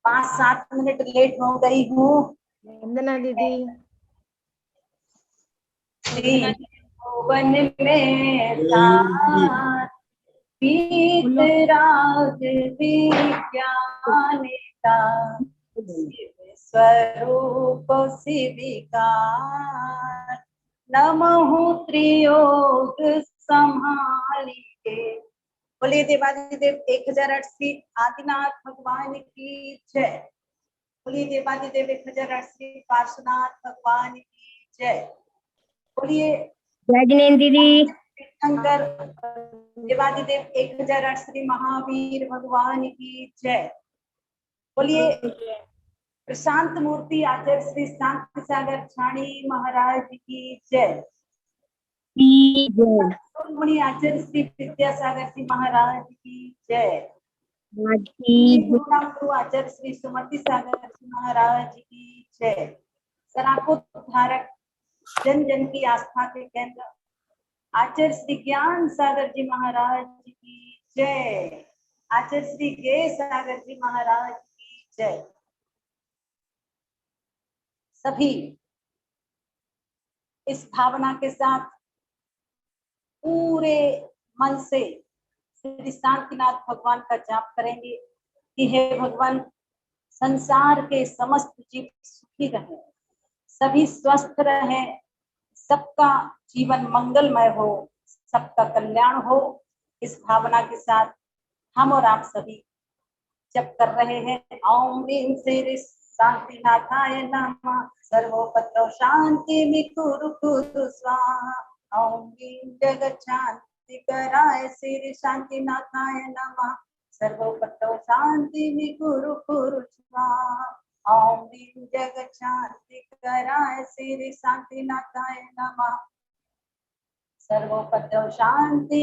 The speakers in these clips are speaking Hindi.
5-7 मिनट लेट हो गई हूँ। वंदना दीदी। वन में साथ पीत राग विज्ञान का स्वरूप शिविकार नमहु त्रियोग संभालिके। बोलिए देवादिदेव 1008 श्री आदिनाथ भगवान की जय। बोलिए देवादिदेव 1008 श्री पार्श्वनाथ भगवान की जय। बोलिए जय दीदी। शंकर देवादिदेव 1008 श्री महावीर भगवान की जय। बोलिए प्रशांत मूर्ति आचार्य श्री शांति सागर छाणी महाराज की जय। मणि आचार्य श्री विद्यासागर जी महाराज की जय। गुरु आचार्य श्री सुमति सागर जी महाराज की जय। सराको धारक जन जन की आस्था के केंद्र आचार्य श्री ज्ञान सागर जी महाराज की जय। आचार्य श्री गे सागर जी महाराज की जय। सभी इस भावना के साथ पूरे मन से श्री शांतिनाथ भगवान का जाप करेंगे कि हे भगवान, संसार के समस्त जीव सुखी रहे, सभी स्वस्थ रहे, सबका जीवन मंगलमय हो, सबका कल्याण हो। इस भावना के साथ हम और आप सभी जप कर रहे हैं। ओम ह्रीं श्री शांतिनाथाय नमः। सर्वोपद्रव शांति कुरु कुरु स्वाहा। ओम ह्रीं जगत शांति कराय श्री शांतिनाथाय नमः। सर्वोपद्रव शांति कुरु कुरु स्वाहा। ओम ह्रीं जगत शांति कराय श्री शांतिनाथाय नमः। सर्वोपद्रव शांति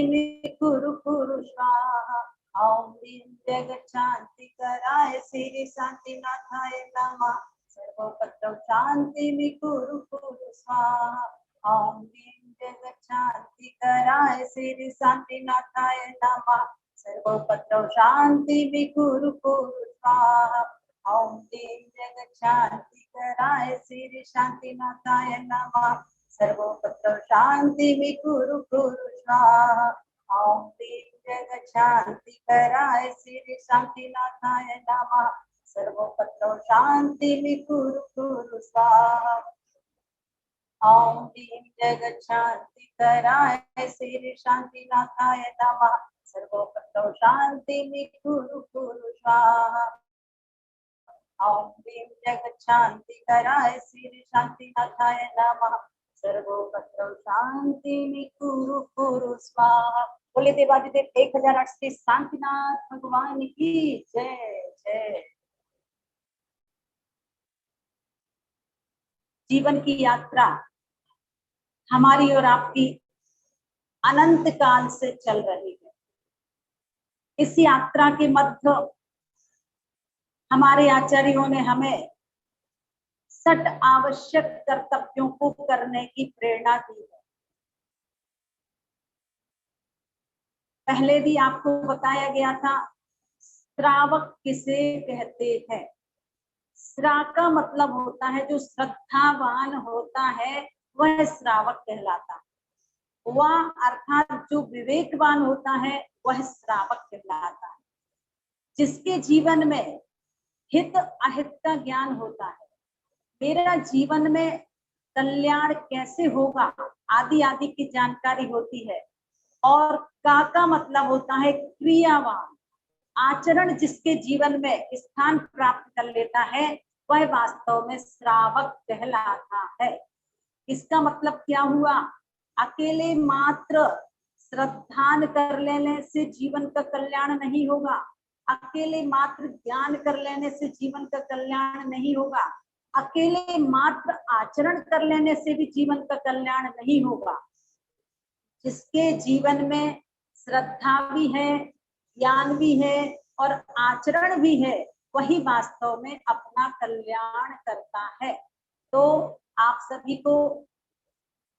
कुरु कुरु स्वाहा। ओम ह्रीं जगत शांति कराय श्री शांतिनाथाय नमः। सर्वोपद्रव शांति कुरु कुरु स्वाहा। ओम ह्रीं जगत शांति कराय श्री शांतिनाथाय नमः। सर्वोपद्रव शांति कुरु कुरु स्वाहा। ओम ह्रीं जगत शांति कराय श्री शांतिनाथाय नमः। सर्वोपद्रव शांति कुरु कुरु स्वाहा। ओम ह्रीं जगत शांति कराय श्री शांतिनाथाय नमः। सर्वोपद्रव शांति कुरु कुरु स्वाहा। ओम ह्रीं जगत शांति कराय श्री शांतिनाथाय नमः। सर्वोपद्रव शांति कुरु कुरु स्वाहा। ओम ह्रीं जगत शांति कराय श्री शांतिनाथाय नमः। सर्वोपद्रव शांति कुरु कुरु स्वाहा। बोले देवादिदेव 1008 श्री शांतिनाथ भगवान की जय जय। जीवन की यात्रा हमारी और आपकी अनंत काल से चल रही है। इस यात्रा के मध्य हमारे आचार्यों ने हमें 6 आवश्यक कर्तव्यों को करने की प्रेरणा दी है। पहले भी आपको बताया गया था श्रावक किसे कहते हैं। श्रा का मतलब होता है जो श्रद्धावान होता है वह श्रावक कहलाता है। वह अर्थात जो विवेकवान होता है वह श्रावक कहलाता है। जिसके जीवन में हित अहित का ज्ञान होता है, मेरा जीवन में कल्याण कैसे होगा आदि आदि की जानकारी होती है। और का मतलब होता है क्रियावान। आचरण जिसके जीवन में स्थान प्राप्त कर लेता है वह वास्तव में श्रावक कहलाता है। इसका मतलब क्या हुआ? अकेले मात्र श्रद्धान कर लेने से जीवन का कल्याण नहीं होगा। अकेले मात्र ज्ञान कर लेने से जीवन का कल्याण नहीं होगा। अकेले मात्र आचरण कर लेने से भी जीवन का कल्याण नहीं होगा। जिसके जीवन में श्रद्धा भी है, ज्ञान भी है और आचरण भी है, वही वास्तव में अपना कल्याण करता है। तो आप सभी को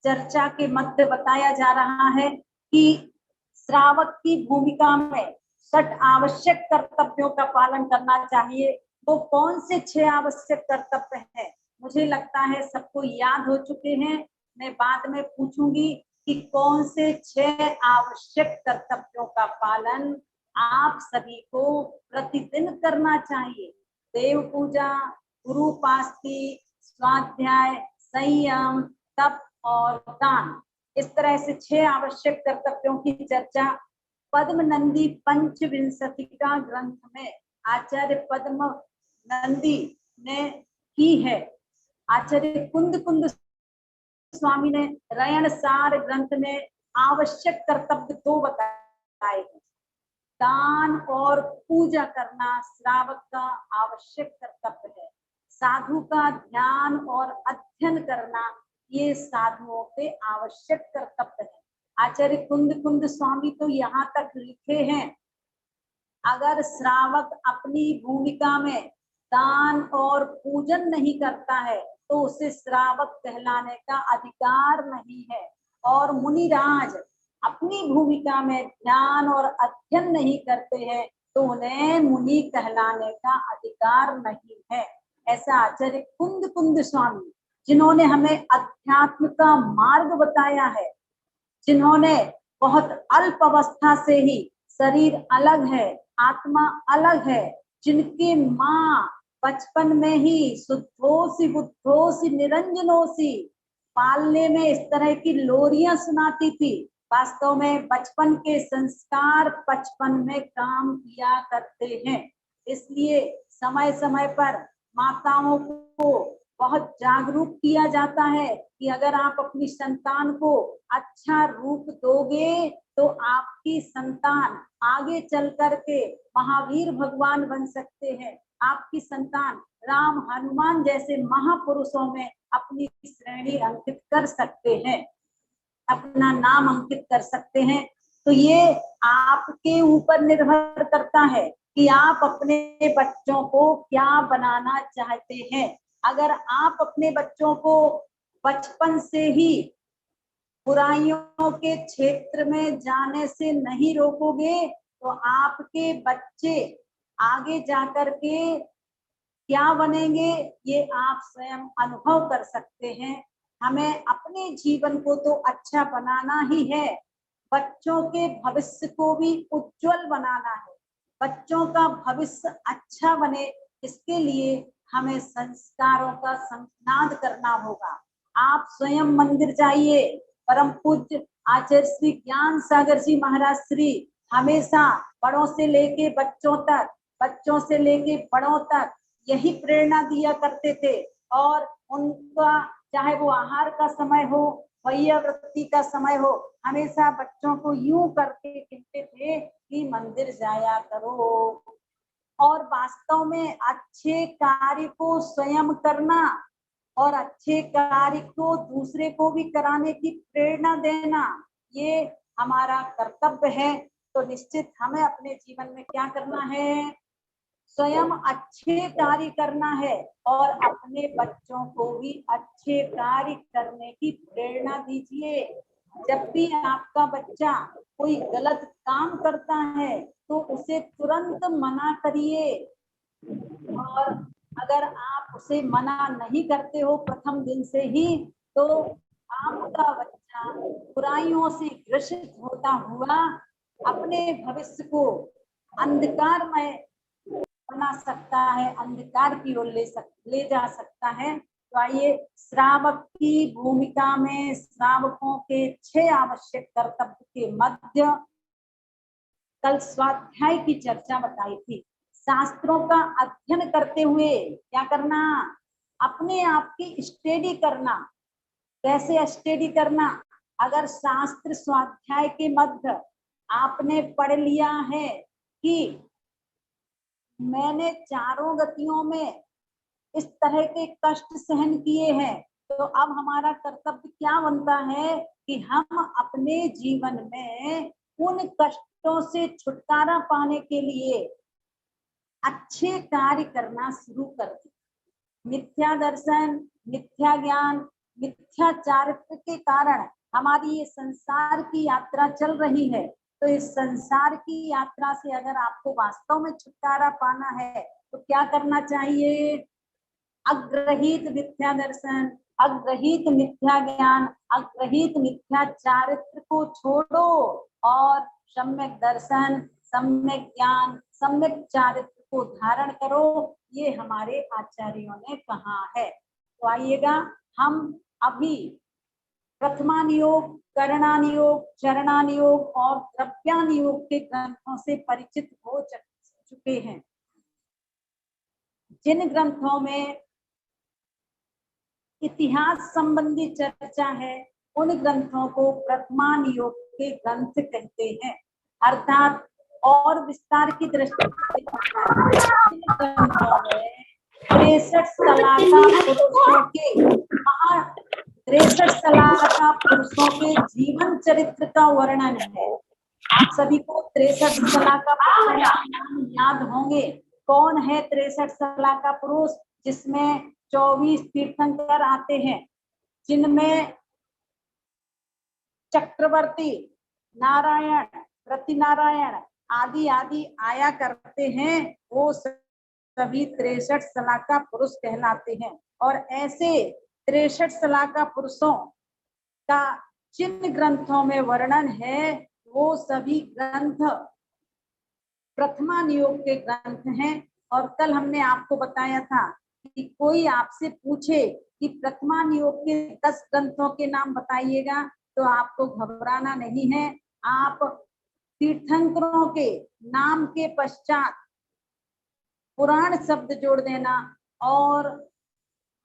चर्चा के मध्य बताया जा रहा है कि श्रावक की भूमिका में 6 आवश्यक कर्तव्यों का पालन करना चाहिए। वो कौन से 6 आवश्यक कर्तव्य है? मुझे लगता है सबको याद हो चुके हैं। मैं बाद में पूछूंगी कि कौन से 6 आवश्यक कर्तव्यों का पालन आप सभी को प्रतिदिन करना चाहिए। देव पूजा, गुरु उपासना, स्वाध्याय, संयम, तप और दान। इस तरह से 6 आवश्यक कर्तव्यों की चर्चा पद्म नंदी पंचविंशतिका ग्रंथ में आचार्य पद्म नंदी ने की है। आचार्य कुंद स्वामी ने रयन सार ग्रंथ में आवश्यक कर्तव्य 2 बताए हैं। दान और पूजा करना श्रावक का आवश्यक कर्तव्य है। साधु का ध्यान और अध्ययन करना ये साधुओं के आवश्यक कर्तव्य है। आचार्य कुंद स्वामी तो यहाँ तक लिखे हैं, अगर श्रावक अपनी भूमिका में दान और पूजन नहीं करता है तो उसे श्रावक कहलाने का अधिकार नहीं है। और मुनिराज अपनी भूमिका में ध्यान और अध्ययन नहीं करते हैं तो उन्हें मुनि कहलाने का अधिकार नहीं है। ऐसा आचार्य कुंद स्वामी, जिन्होंने हमें अध्यात्म का मार्ग बताया है, जिन्होंने बहुत अल्प अवस्था से ही, शरीर अलग है आत्मा अलग है, जिनकी माँ बचपन में ही शुद्धोसी बुद्धोसी निरंजनोसी पालने में इस तरह की लोरियां सुनाती थी। वास्तव में बचपन के संस्कार बचपन में काम किया करते हैं। इसलिए समय समय पर माताओं को बहुत जागरूक किया जाता है कि अगर आप अपनी संतान को अच्छा रूप दोगे तो आपकी संतान आगे चल करके महावीर भगवान बन सकते हैं। आपकी संतान राम हनुमान जैसे महापुरुषों में अपनी श्रेणी अंकित कर सकते हैं, अपना नाम अंकित कर सकते हैं। तो ये आपके ऊपर निर्भर करता है कि आप अपने बच्चों को क्या बनाना चाहते हैं। अगर आप अपने बच्चों को बचपन से ही बुराइयों के क्षेत्र में जाने से नहीं रोकोगे तो आपके बच्चे आगे जाकर के क्या बनेंगे ये आप स्वयं अनुभव कर सकते हैं। हमें अपने जीवन को तो अच्छा बनाना ही है, बच्चों के भविष्य को भी उज्जवल बनाना है। बच्चों का भविष्य अच्छा बने इसके लिए हमें संस्कारों का संनाद करना होगा। आप स्वयं मंदिर जाइए, परम पूज्य आचार्य श्री ज्ञान सागर जी महाराज श्री हमेशा बड़ों से लेके बच्चों तक, बच्चों से लेके बड़ों तक यही प्रेरणा दिया करते थे। और उनका चाहे वो आहार का समय हो, वैयावृत्ति का समय हो, हमेशा बच्चों को यूं करके कहते थे कि मंदिर जाया करो। और वास्तव में अच्छे कार्य को स्वयं करना और अच्छे कार्य को दूसरे को भी कराने की प्रेरणा देना ये हमारा कर्तव्य है। तो निश्चित हमें अपने जीवन में क्या करना है, स्वयं अच्छे कार्य करना है और अपने बच्चों को भी अच्छे कार्य करने की प्रेरणा दीजिए। जब भी आपका बच्चा कोई गलत काम करता है तो उसे तुरंत मना करिए। और अगर आप उसे मना नहीं करते हो प्रथम दिन से ही तो आपका बच्चा बुराइयों से ग्रसित होता हुआ अपने भविष्य को अंधकारमय बना सकता है, अंधकार की ओर ले जा सकता है। तो आइए श्रावक की भूमिका में श्रावकों के 6 आवश्यक कर्तव्य के मध्य कल स्वाध्याय की चर्चा बताई थी। शास्त्रों का अध्ययन करते हुए क्या करना, अपने आप की स्टडी करना। कैसे स्टडी करना, अगर शास्त्र स्वाध्याय के मध्य आपने पढ़ लिया है कि मैंने चारों गतियों में इस तरह के कष्ट सहन किए हैं तो अब हमारा कर्तव्य क्या बनता है कि हम अपने जीवन में उन कष्टों से छुटकारा पाने के लिए अच्छे कार्य करना शुरू कर दें। मिथ्या दर्शन, मिथ्या ज्ञान, मिथ्या चारित्र के कारण हमारी ये संसार की यात्रा चल रही है। तो इस संसार की यात्रा से अगर आपको वास्तव में छुटकारा पाना है तो क्या करना चाहिए? अग्रहित मिथ्या दर्शन, अग्रहित मिथ्या ज्ञान, अग्रहित मिथ्या चारित्र को छोड़ो और सम्यक दर्शन, सम्यक ज्ञान, सम्यक चारित्र को धारण करो। ये हमारे आचार्यों ने कहा है। तो आइएगा, हम अभी प्रथमानुयोग, करणानुयोग, चरणानुयोग और द्रव्यानुयोग के ग्रंथों से परिचित हो चुके हैं। जिन ग्रंथों में इतिहास संबंधी चर्चा है, उन ग्रंथों को प्रथमानुयोग के ग्रंथ कहते हैं। अर्थात और विस्तार की दृष्टि से ग्रंथों में 63 सलाका पुरुषों के 63 सलाका पुरुषों के जीवन चरित्र का वर्णन है। आप सभी को 63 सलाका पुरुषों के नाम याद होंगे। कौन है 63 सलाका पुरुष? जिसमें 24 तीर्थंकर आते हैं, जिनमें चक्रवर्ती, नारायण, प्रतिनारायण आदि आदि आया करते हैं। वो सभी 63 सलाका पुरुष कहलाते हैं। और ऐसे 63 सलाका पुरुषों का जिन ग्रंथों में वर्णन है, वो सभी ग्रंथ प्रथमानुयोग के ग्रंथ हैं। और कल हमने आपको बताया था कि कोई आपसे पूछे कि प्रथमानुयोग के 10 ग्रंथों के नाम बताइएगा, तो आपको घबराना नहीं है। आप तीर्थंकरों के नाम के पश्चात पुराण शब्द जोड़ देना और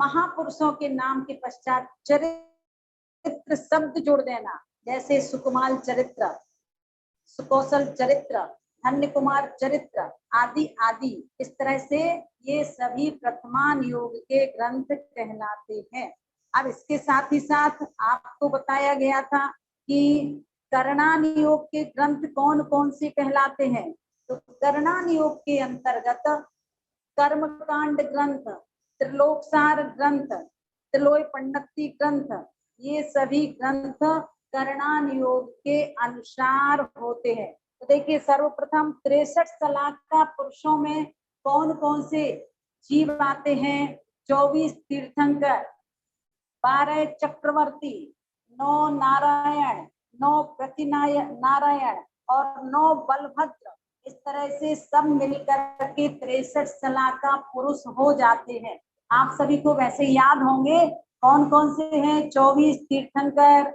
महापुरुषों के नाम के पश्चात चरित्र शब्द जोड़ देना। जैसे सुकुमाल चरित्र, सुकौशल चरित्र, धन्य कुमार चरित्र आदि आदि। इस तरह से ये सभी प्रथमानुयोग के ग्रंथ कहलाते हैं। अब इसके साथ ही साथ आपको बताया गया था कि करणानुयोग के ग्रंथ कौन कौन से कहलाते हैं। तो करणानुयोग के अंतर्गत कर्मकांड ग्रंथ, त्रिलोकसार ग्रंथ, त्रिलोय पंडिती ग्रंथ, ये सभी ग्रंथ करणानुयोग के अनुसार होते हैं। तो देखिए, सर्वप्रथम 63 सलाका पुरुषों में कौन कौन से जीव आते हैं? 24 तीर्थंकर, 12 चक्रवर्ती, 9 नारायण, 9 प्रतिनारायण और 9 बलभद्र। इस तरह से सब मिलकर के 63 सलाका पुरुष हो जाते हैं। आप सभी को वैसे याद होंगे कौन कौन से हैं? 24 तीर्थंकर,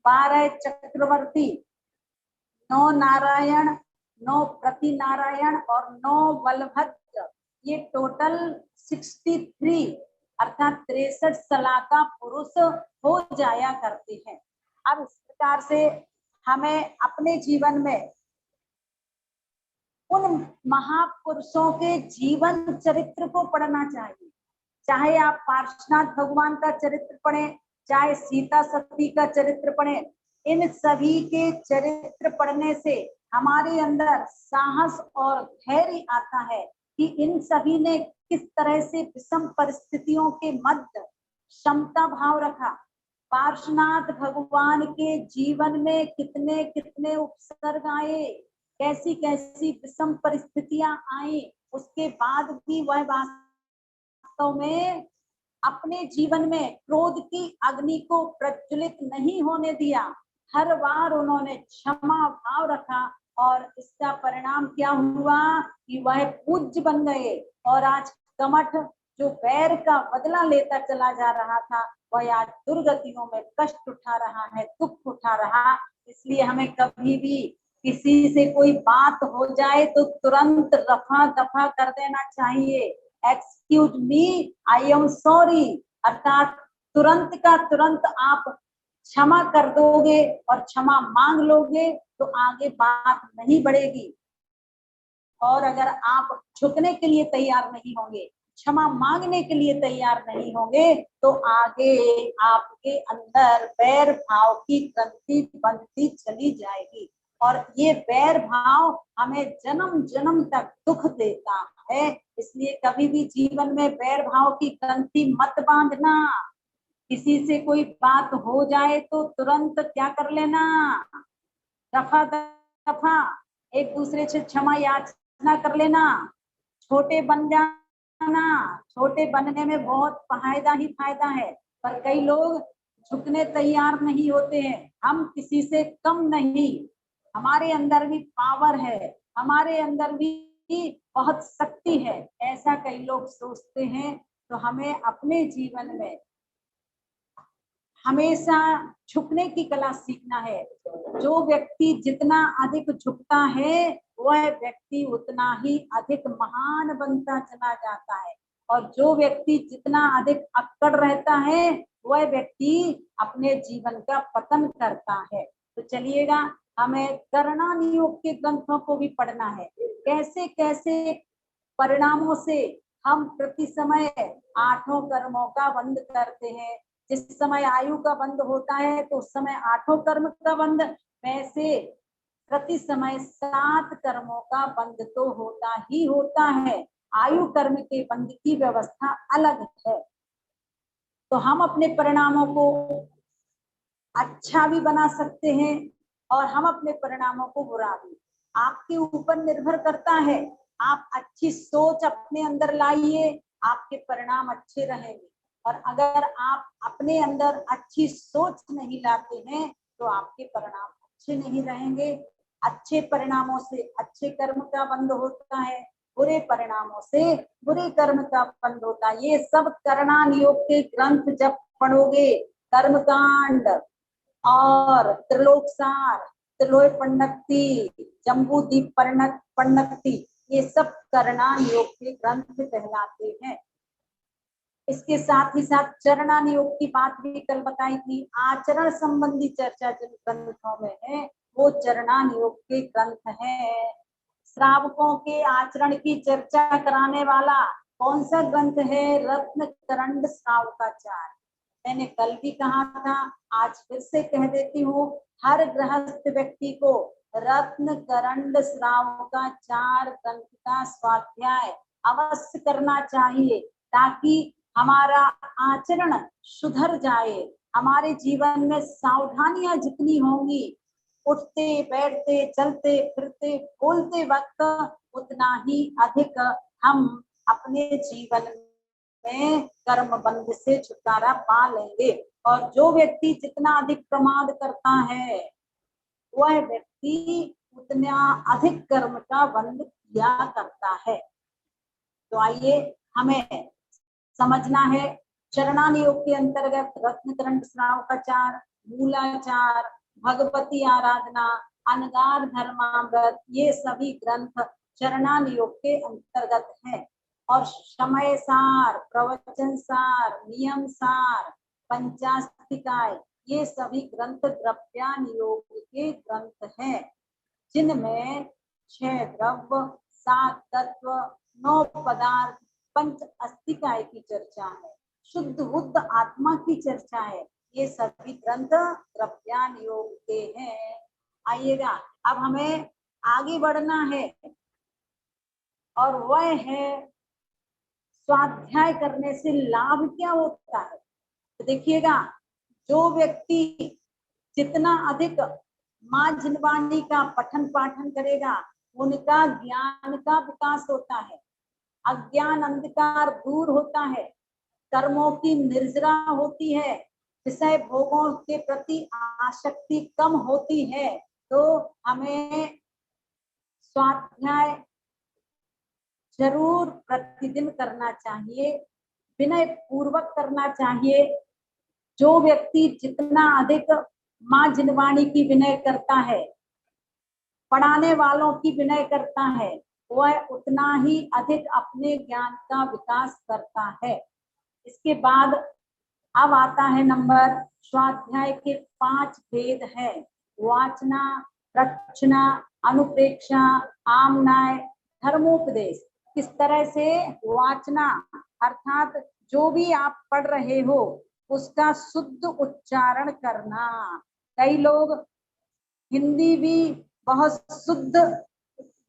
12 चक्रवर्ती, 9 नारायण, 9 प्रतिनारायण और 9 बलभद्र। ये टोटल 63 अर्थात 63 सलाका पुरुष हो जाया करते हैं। अब इस प्रकार से हमें अपने जीवन में उन महापुरुषों के जीवन चरित्र को पढ़ना चाहिए। चाहे आप पार्श्वनाथ भगवान का चरित्र पढ़ें, चाहे सीता सती का चरित्र पढ़ें, इन सभी के चरित्र पढ़ने से हमारे अंदर साहस और धैर्य आता है कि इन सभी ने किस तरह से विषम परिस्थितियों के मध्य क्षमता भाव रखा। पार्श्वनाथ भगवान के जीवन में कितने कितने उपसर्ग आए, कैसी कैसी विषम परिस्थितियां आई, उसके बाद भी वह वास्तव में अपने जीवन में क्रोध की अग्नि को प्रज्वलित नहीं होने दिया। हर बार उन्होंने क्षमा भाव रखा और इसका परिणाम क्या हुआ कि वह पूज्य बन गए। और आज कमठ जो बैर का बदला लेता चला जा रहा था, वह आज दुर्गतियों में कष्ट उठा रहा है, दुख उठा रहा। इसलिए हमें कभी भी किसी से कोई बात हो जाए तो तुरंत रफा दफा कर देना चाहिए। Excuse me, I am sorry, अर्थात तुरंत का तुरंत आप क्षमा कर दोगे और क्षमा मांग लोगे तो आगे बात नहीं बढ़ेगी। और अगर आप झुकने के लिए तैयार नहीं होंगे, क्षमा मांगने के लिए तैयार नहीं होंगे, तो आगे आपके अंदर बैर भाव की ग्रंथि बनती चली जाएगी। और ये बैर भाव हमें जन्म जन्म तक दुख देता है। इसलिए कभी भी जीवन में बैर भाव की ग्रंथि मत बांधना। किसी से कोई बात हो जाए तो तुरंत क्या कर लेना, दफा दफा एक दूसरे से क्षमा याचना कर लेना, छोटे बन जाना, छोटे बनने में बहुत फायदा ही फायदा है, पर कई लोग झुकने तैयार नहीं होते हैं। हम किसी से कम नहीं, हमारे अंदर भी पावर है, हमारे अंदर भी बहुत शक्ति है, ऐसा कई लोग सोचते हैं। तो हमें अपने जीवन में हमेशा झुकने की कला सीखना है। जो व्यक्ति जितना अधिक झुकता है वह व्यक्ति उतना ही अधिक महान बनता चला जाता है, और जो व्यक्ति जितना अधिक अक्कड़ रहता है वह व्यक्ति अपने जीवन का पतन करता है। तो चलिएगा, हमें करणानियोग के ग्रंथों को भी पढ़ना है। कैसे कैसे परिणामों से हम प्रति समय 8 कर्मों का बंध करते हैं। जिस समय आयु का बंध होता है तो उस समय 8 कर्म का बंध, वैसे प्रति समय 7 कर्मों का बंध तो होता ही होता है। आयु कर्म के बंध की व्यवस्था अलग है। तो हम अपने परिणामों को अच्छा भी बना सकते हैं और हम अपने परिणामों को बुरा भी। आपके ऊपर निर्भर करता है। आप अच्छी सोच अपने अंदर लाइए, आपके परिणाम अच्छे रहेंगे। और अगर आप अपने अंदर अच्छी सोच नहीं लाते हैं तो आपके परिणाम अच्छे नहीं रहेंगे। अच्छे परिणामों से अच्छे कर्म का बंध होता है, बुरे परिणामों से बुरे कर्म का बंध होता है। ये सब करणानियोग के ग्रंथ जब पढ़ोगे, कर्मकांड और त्रिलोकसार, त्रिलोय पंडक्ति, जम्बूदीप पंडक्ति, ये सब करणानियोग के ग्रंथ कहलाते हैं। इसके साथ ही साथ चरणानियोग की बात भी कल बताई थी। आचरण संबंधी चर्चा जिन ग्रंथों में है वो चरणानियोग के ग्रंथ हैं। श्रावकों के आचरण की चर्चा कराने वाला कौन सा ग्रंथ है? रत्न करंड श्रावकाचार। मैंने कल भी कहा था, आज फिर से कह देती हूँ, हर गृहस्थ व्यक्ति को रत्न करंड श्रावकाचार ग्रंथ का स्वाध्याय अवश्य करना चाहिए, ताकि हमारा आचरण सुधर जाए। हमारे जीवन में सावधानियां जितनी होंगी, उठते बैठते चलते फिरते बोलते वक्त, उतना ही अधिक हम अपने जीवन में कर्म बंध से छुटकारा पा लेंगे। और जो व्यक्ति जितना अधिक प्रमाद करता है वह व्यक्ति उतना अधिक कर्म का बंध किया करता है। तो आइए हमें समझना है। चरणानियोग के अंतर्गत रत्नकरंड श्रावकाचार, मूलाचार, भगवती आराधना, अनगार धर्मामृत, ये सभी ग्रंथ चरणानियोग के अंतर्गत हैं। और समय सार, प्रवचन सार, नियम सार, पंचास्तिकाय, ये सभी ग्रंथ द्रव्यानियोग के ग्रंथ हैं, जिनमें 6 द्रव्य, 7 तत्व, 9 पदार्थ, पंच अस्तिकाय की चर्चा है, शुद्ध बुद्ध आत्मा की चर्चा है। ये सभी ग्रंथ द्रव्यानियोग के हैं। आइएगा, अब हमें आगे बढ़ना है और वह है स्वाध्याय करने से लाभ क्या होता है। तो देखिएगा, जो व्यक्ति जितना अधिक माँ जिनवाणी का पठन पाठन करेगा, उनका ज्ञान का विकास होता है, अज्ञान अंधकार दूर होता है, कर्मों की निर्जरा होती है, विषय भोगों के प्रति आसक्ति कम होती है। तो हमें स्वाध्याय जरूर प्रतिदिन करना चाहिए, विनय पूर्वक करना चाहिए। जो व्यक्ति जितना अधिक माँ जिनवाणी की विनय करता है, पढ़ाने वालों की विनय करता है, वह उतना ही अधिक अपने ज्ञान का विकास करता है। इसके बाद अब आता है नंबर, स्वाध्याय के 5 भेद हैं। वाचना, रचना, अनुप्रेक्षा, आमनाय, धर्मोपदेश। किस तरह से वाचना, अर्थात जो भी आप पढ़ रहे हो उसका शुद्ध उच्चारण करना। कई लोग हिंदी भी बहुत शुद्ध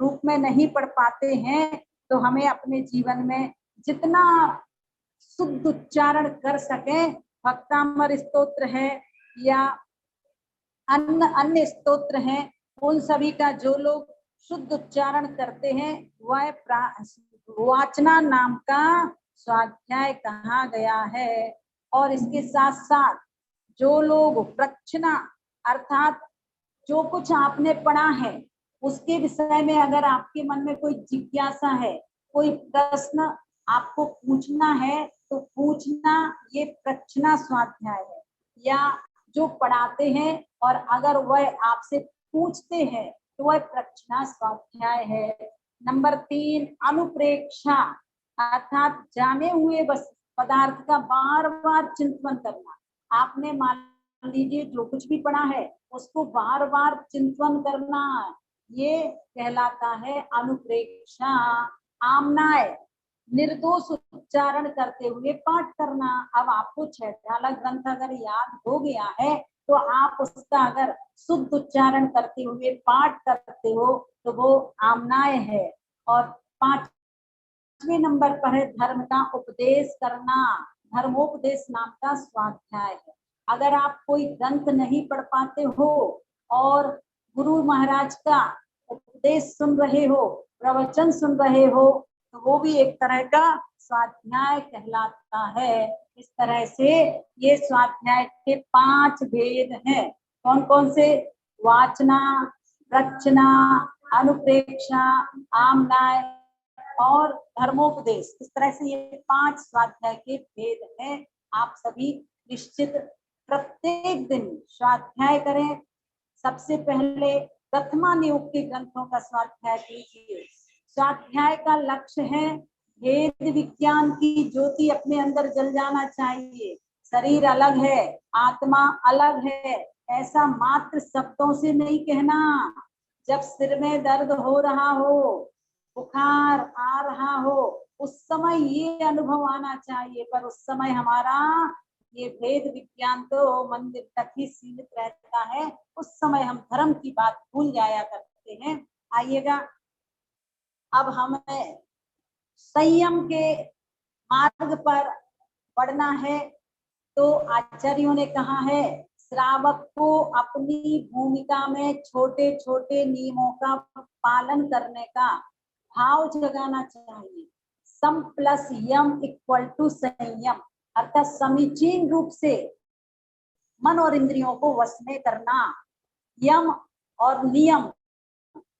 रूप में नहीं पढ़ पाते हैं, तो हमें अपने जीवन में जितना शुद्ध उच्चारण कर सके, भक्तामर स्तोत्र है या अन्य स्तोत्र हैं, उन सभी का जो लोग शुद्ध उच्चारण करते हैं वह वाचना नाम का स्वाध्याय कहा गया है। और इसके साथ साथ जो लोग प्रश्ना अर्थात जो कुछ आपने पढ़ा है उसके विषय में अगर आपके मन में कोई जिज्ञासा है, कोई प्रश्न आपको पूछना है तो पूछना, ये प्रश्ना स्वाध्याय है। या जो पढ़ाते हैं और अगर वह आपसे पूछते हैं तो वह प्रश्ना स्वाध्याय है। नंबर 3 अनुप्रेक्षा अर्थात जाने हुए बस पदार्थ का बार बार चिंतन करना। आपने मान लीजिए जो कुछ भी पढ़ा है उसको बार बार चिंतन करना, ये कहलाता है अनुप्रेक्षा। आमनाय निर्दोष उच्चारण करते हुए पाठ करना। अब आपको छैठाला ग्रंथ अगर याद हो गया है तो आप उसका अगर शुद्ध उच्चारण करते हुए पाठ करते हो तो वो आमनाय है। और 5वें नंबर पर है धर्म का उपदेश करना। धर्मोपदेश नाम का स्वाध्याय है। अगर आप कोई ग्रंथ नहीं पढ़ पाते हो और गुरु महाराज का उपदेश सुन रहे हो, प्रवचन सुन रहे हो, तो वो भी एक तरह का स्वाध्याय कहलाता है। इस तरह से ये स्वाध्याय के 5 भेद हैं। कौन कौन से? वाचना, रचना, अनुप्रेक्षा, आमनाय और धर्मोपदेश। इस तरह से ये 5 स्वाध्याय के भेद हैं। आप सभी निश्चित प्रत्येक दिन स्वाध्याय करें। सबसे पहले प्रथमा नियुक्त के ग्रंथों का स्वाध्याय कीजिए। स्वाध्याय का लक्ष्य है वेद विज्ञान की ज्योति अपने अंदर जल जाना चाहिए। शरीर अलग है, आत्मा अलग है, ऐसा मात्र शब्दों से नहीं कहना। जब सिर में दर्द हो रहा हो, बुखार आ रहा हो, उस समय ये अनुभव आना चाहिए, पर उस समय हमारा ये भेद विज्ञान तो मंदिर तक ही सीमित रहता है। उस समय हम धर्म की बात भूल जाया करते हैं। आइएगा, अब हमें संयम के मार्ग पर बढ़ना है। तो आचार्यों ने कहा है श्रावक को अपनी भूमिका में छोटे छोटे नियमों का पालन करने का भाव जगाना चाहिए। सम प्लस यम इक्वल टू संयम, अर्थात समीचीन रूप से मन और इंद्रियों को वश में करना। यम और नियम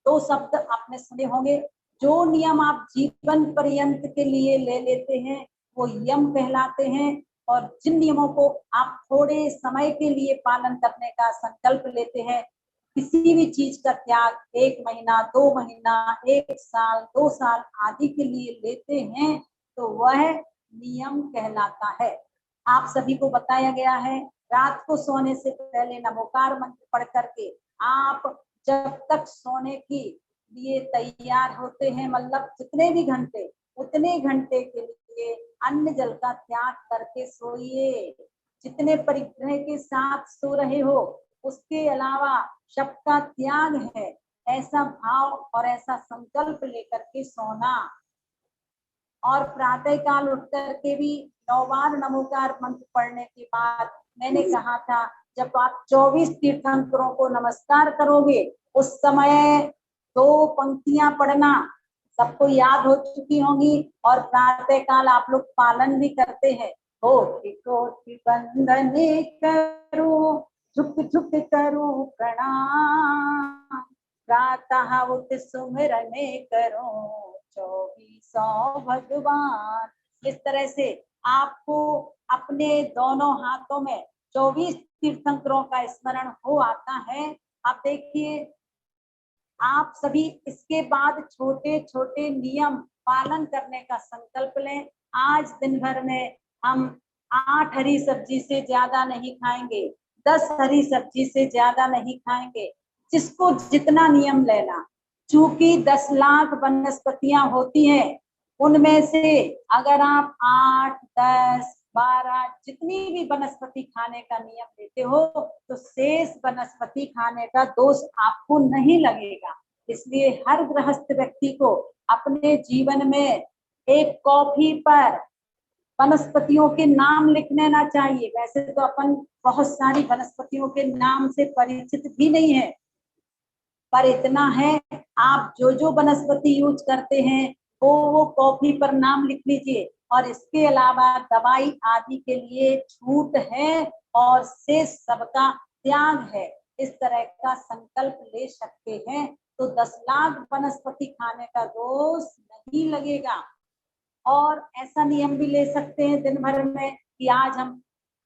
2 शब्द आपने सुने होंगे। जो नियम आप जीवन पर्यंत के लिए ले लेते हैं वो यम कहलाते हैं, और जिन नियमों को आप थोड़े समय के लिए पालन करने का संकल्प लेते हैं, किसी भी चीज का त्याग 1 महीना, 2 महीना, 1 साल, 2 साल आदि के लिए लेते हैं तो वह नियम कहलाता है। आप सभी को बताया गया है रात को सोने से पहले नमोकार मंत्र पढ़ करके आप जब तक सोने की लिए तैयार होते हैं, मतलब जितने भी घंटे, उतने घंटे के लिए अन्न जल का त्याग करके सोइए। जितने परिग्रह के साथ सो रहे हो उसके अलावा शब्द का त्याग है, ऐसा भाव और ऐसा संकल्प लेकर के सोना। और प्रातः काल उठ करके भी 9 बार नमोकार मंत्र पढ़ने के बाद मैंने कहा था जब आप 24 तीर्थंकरों को नमस्कार करोगे उस समय 2 पंक्तियां पढ़ना सबको याद हो चुकी होंगी, और प्रातः काल आप लोग पालन भी करते हैं। कोटि बंदने करूं, झुक झुक करूं प्रणाम, प्रातः उठ सुमिरने करूं 2400 भगवान। इस तरह से आपको अपने दोनों हाथों में 24 तीर्थंकरों का स्मरण हो आता है। अब देखिए, आप सभी इसके बाद छोटे छोटे नियम पालन करने का संकल्प लें। आज दिन भर में हम 8 हरी सब्जी से ज्यादा नहीं खाएंगे, 10 हरी सब्जी से ज्यादा नहीं खाएंगे, जिसको जितना नियम लेना। चूंकि 10 लाख वनस्पतियां होती हैं, उनमें से अगर आप 8, 10, 12 जितनी भी वनस्पति खाने का नियम लेते हो तो शेष वनस्पति खाने का दोष आपको नहीं लगेगा। इसलिए हर गृहस्थ व्यक्ति को अपने जीवन में एक कॉपी पर वनस्पतियों के नाम लिख लेना चाहिए। वैसे तो अपन बहुत सारी वनस्पतियों के नाम से परिचित भी नहीं है, पर इतना है आप जो जो वनस्पति यूज करते हैं वो कॉफी पर नाम लिख लीजिए। और इसके अलावा दवाई आदि के लिए छूट है और शेष सबका त्याग है, इस तरह का संकल्प ले सकते हैं तो 10 लाख वनस्पति खाने का दोष नहीं लगेगा। और ऐसा नियम भी ले सकते हैं दिन भर में कि आज हम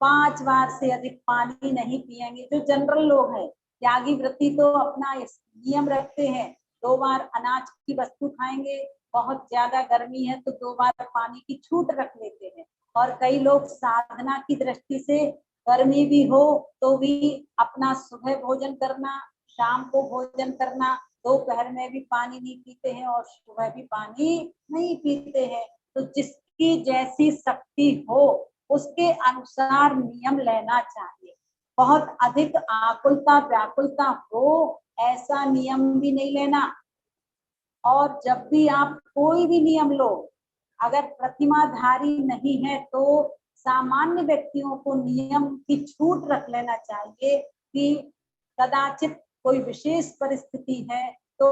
5 बार से अधिक पानी नहीं पिएंगे। जो जनरल लोग हैं, त्यागी व्रती तो अपना नियम रखते हैं, 2 बार अनाज की वस्तु खाएंगे, बहुत ज्यादा गर्मी है तो 2 बार पानी की छूट रख लेते हैं। और कई लोग साधना की दृष्टि से गर्मी भी हो तो भी अपना सुबह भोजन करना, शाम को भोजन करना, दोपहर में भी पानी नहीं पीते हैं और सुबह भी पानी नहीं पीते हैं। तो जिसकी जैसी शक्ति हो उसके अनुसार नियम लेना चाहिए। बहुत अधिक आकुलता व्याकुलता हो ऐसा नियम भी नहीं लेना। और जब भी आप कोई भी नियम लो, अगर प्रतिमाधारी नहीं है तो सामान्य व्यक्तियों को नियम की छूट रख लेना चाहिए कि कदाचित कोई विशेष परिस्थिति है तो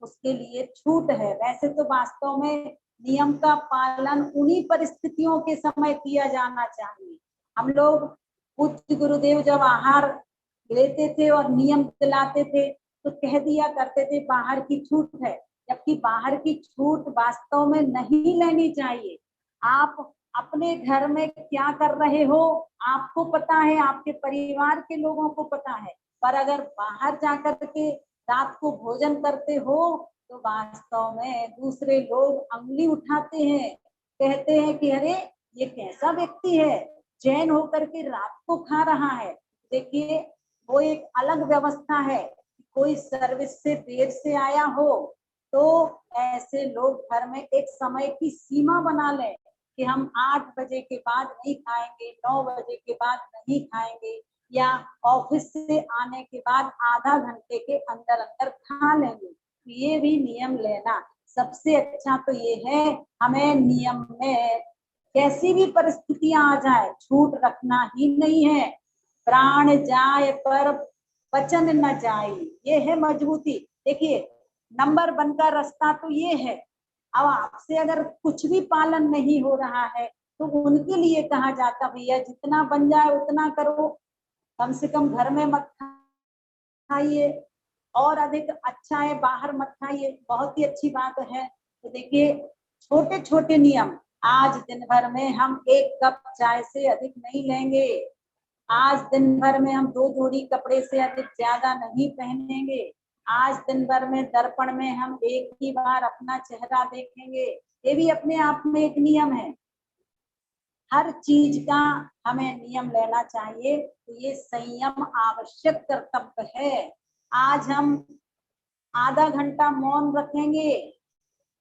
उसके लिए छूट है। वैसे तो वास्तव में नियम का पालन उन्हीं परिस्थितियों के समय किया जाना चाहिए। हम लोग पूज्य गुरुदेव जब आहार लेते थे और नियम दिलाते थे तो कह दिया करते थे बाहर की छूट है, जबकि बाहर की छूट वास्तव में नहीं लेनी चाहिए। आप अपने घर में क्या कर रहे हो आपको पता है, आपके परिवार के लोगों को पता है, पर अगर बाहर जाकर के रात को भोजन करते हो तो वास्तव में दूसरे लोग अंगुली उठाते हैं, कहते हैं कि अरे ये कैसा व्यक्ति है, जैन होकर के रात को खा रहा है। देखिए वो एक अलग व्यवस्था है। कोई सर्विस से देर से आया हो तो ऐसे लोग घर में एक समय की सीमा बना लें कि हम 8 बजे के बाद नहीं खाएंगे, 9 बजे के बाद नहीं खाएंगे, या ऑफिस से आने के बाद आधा घंटे के अंदर अंदर खा लेंगे। ये भी नियम लेना सबसे अच्छा तो ये है। हमें नियम में कैसी भी परिस्थितियां आ जाए छूट रखना ही नहीं है। प्राण जाए पर वचन न जाए, ये है मजबूती। देखिए नंबर 1 का रास्ता तो ये है। अब आपसे अगर कुछ भी पालन नहीं हो रहा है तो उनके लिए कहा जाता भैया जितना बन जाए उतना करो, कम से कम घर में मत खाइए, और अधिक अच्छा है बाहर मत खाइए, बहुत ही अच्छी बात है। तो देखिए छोटे छोटे नियम, आज दिन भर में हम 1 कप चाय से अधिक नहीं लेंगे, आज दिन भर में हम 2 जोड़ी कपड़े से अधिक ज्यादा नहीं पहनेंगे, आज दिन भर में दर्पण में हम 1 ही बार अपना चेहरा देखेंगे, ये भी अपने आप में एक नियम है। हर चीज का हमें नियम लेना चाहिए, तो ये संयम आवश्यक कर्तव्य है। आज हम आधा घंटा मौन रखेंगे,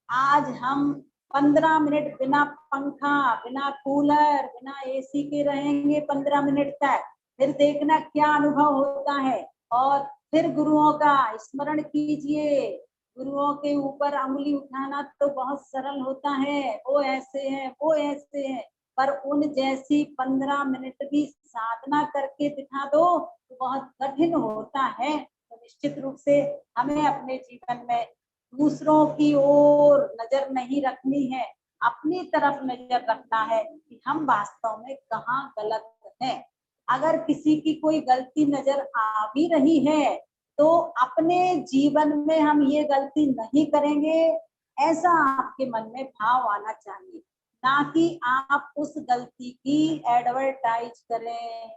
आज हम 15 मिनट बिना पंखा बिना कूलर बिना एसी के रहेंगे 15 मिनट तक, फिर देखना क्या अनुभव होता है। और फिर गुरुओं का स्मरण कीजिए। गुरुओं के ऊपर उंगली उठाना तो बहुत सरल होता है, वो ऐसे हैं वो ऐसे हैं, पर उन जैसी 15 मिनट भी साधना करके दिखा दो तो बहुत कठिन होता है। तो निश्चित रूप से हमें अपने जीवन में दूसरों की ओर नजर नहीं रखनी है, अपनी तरफ नजर रखना है कि हम वास्तव में कहाँ गलत हैं। अगर किसी की कोई गलती नजर आ भी रही है तो अपने जीवन में हम ये गलती नहीं करेंगे, ऐसा आपके मन में भाव आना चाहिए, ना कि आप उस गलती की एडवर्टाइज करें।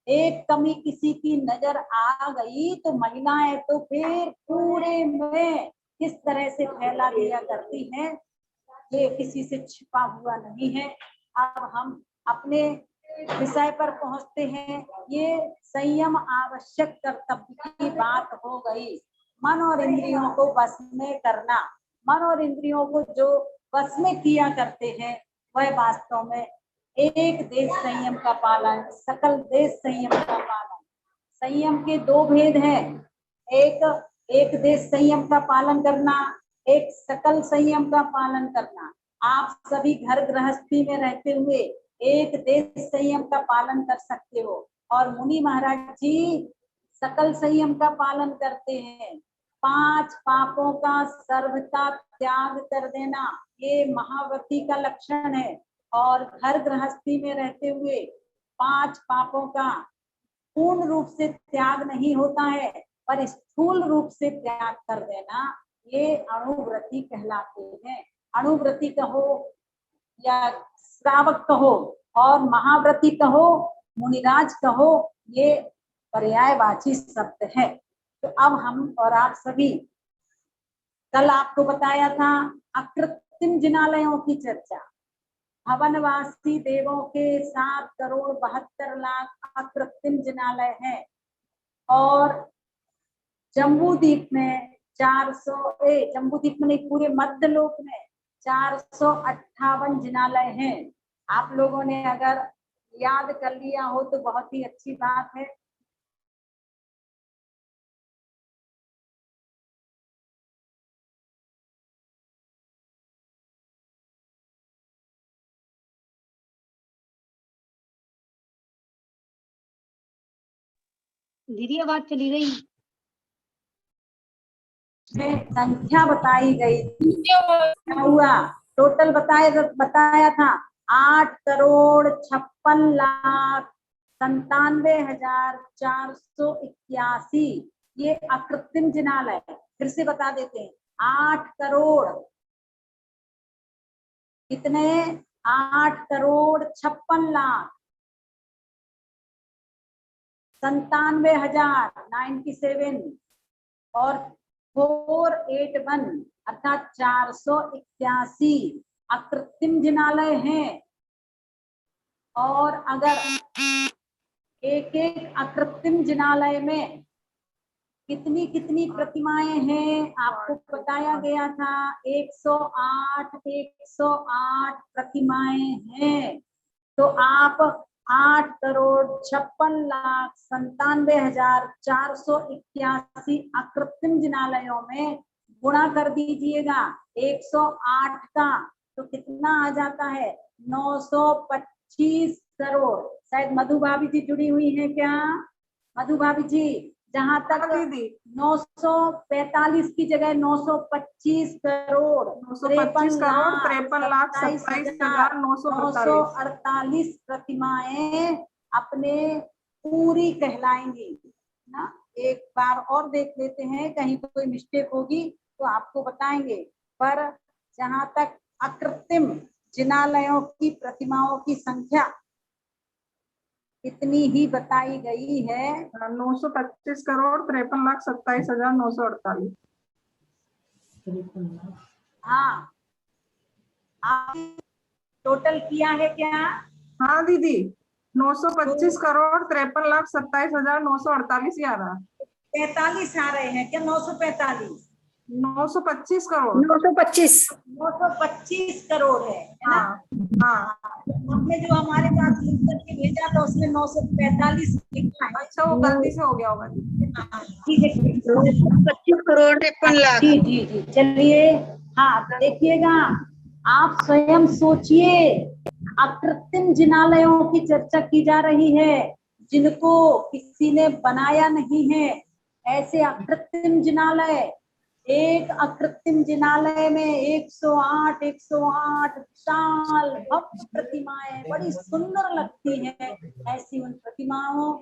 एक कमी किसी की नजर आ गई तो महिलाएं तो फिर पूरे में किस तरह से फैला दिया करती हैं, ये किसी से छिपा हुआ नहीं है। अब हम अपने विषय पर पहुंचते हैं। ये संयम आवश्यक कर्तव्य की बात हो गई। मन और इंद्रियों को वश में करना, मन और इंद्रियों को जो वश में किया करते हैं वह वास्तव में एक देश संयम का पालन, सकल देश संयम का पालन। संयम के 2 भेद हैं, एक देश संयम का पालन करना, एक सकल संयम का पालन करना। आप सभी घर गृहस्थी में रहते हुए एक देश संयम का पालन कर सकते हो, और मुनि महाराज जी सकल संयम का पालन करते हैं। 5 पापों का सर्वथा त्याग कर देना, ये महाव्रती का लक्षण है। और घर गृहस्थी में रहते हुए 5 पापों का पूर्ण रूप से त्याग नहीं होता है, पर स्थूल रूप से त्याग कर देना, ये अणुव्रती कहलाते हैं। अणुव्रती कहो या श्रावक कहो और महाव्रती कहो, मुनिराज कहो, ये पर्यायवाची शब्द है। तो अब हम और आप सभी, कल आपको बताया था अकृत्रिम जिनालयों की चर्चा। भवनवासी देवों के 7,72,00,000 अकृत्रिम जिनालय हैं और जम्बूद्वीप में 400 जम्बूद्वीप में नहीं, पूरे मध्यलोक में 458 जिनालय हैं। आप लोगों ने अगर याद कर लिया हो तो बहुत ही अच्छी बात है। दीदी आवाज चली गई। संख्या बताई गई थी, क्या हुआ, टोटल बताया था 8,96,97,481। ये अकृत्रिम जिनालय, फिर से बता देते हैं, 8 करोड़ कितने, 8,96,97,097 और 481 अर्थात 481 अकृत्रिम जिनालय हैं। और अगर एक एक अकृत्रिम जिनालय में कितनी कितनी प्रतिमाएं हैं, आपको बताया गया था 108 प्रतिमाएं हैं। तो आप 8,56,97,481 अकृत्रिम जिनालयों में गुणा कर दीजिएगा 108 का, तो कितना आ जाता है, 925 करोड़। शायद मधु भाभी जी जुड़ी हुई है क्या, मधु भाभी जी? जहां तक 945 की जगह 925 करोड़ 53,27,948 प्रतिमाएं अपने पूरी कहलाएंगी ना। एक बार और देख लेते हैं, कहीं कोई मिस्टेक होगी तो आपको बताएंगे। पर जहां तक अकृत्रिम जिनालयों की प्रतिमाओं की संख्या इतनी ही बताई गई है, 925,53,27,948। हाँ, आप टोटल किया है क्या? हाँ दीदी, 925,53,27,948 आ रहा। 45 आ रहे हैं क्या? 945, 925 करोड़, 925 करोड़ है ना? हाँ। हमने जो हमारे पास लिख करके भेजा था उसमें 945 लिखा है। अच्छा, वो गलती से हो गया होगा। ठीक है, 25,53,53,00,000। जी जी जी, चलिए। हाँ, देखिएगा, आप स्वयं सोचिए, अकृत्रिम जिनालयों की चर्चा की जा रही है जिनको किसी ने बनाया नहीं है। ऐसे अकृत्रिम जिनालय, एक अकृत्रिम जिनालय में 108 विशाल भव्य प्रतिमाएं बड़ी सुंदर लगती हैं। ऐसी उन प्रतिमाओं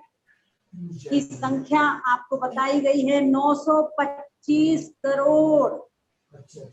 की संख्या आपको बताई गई है 925 करोड़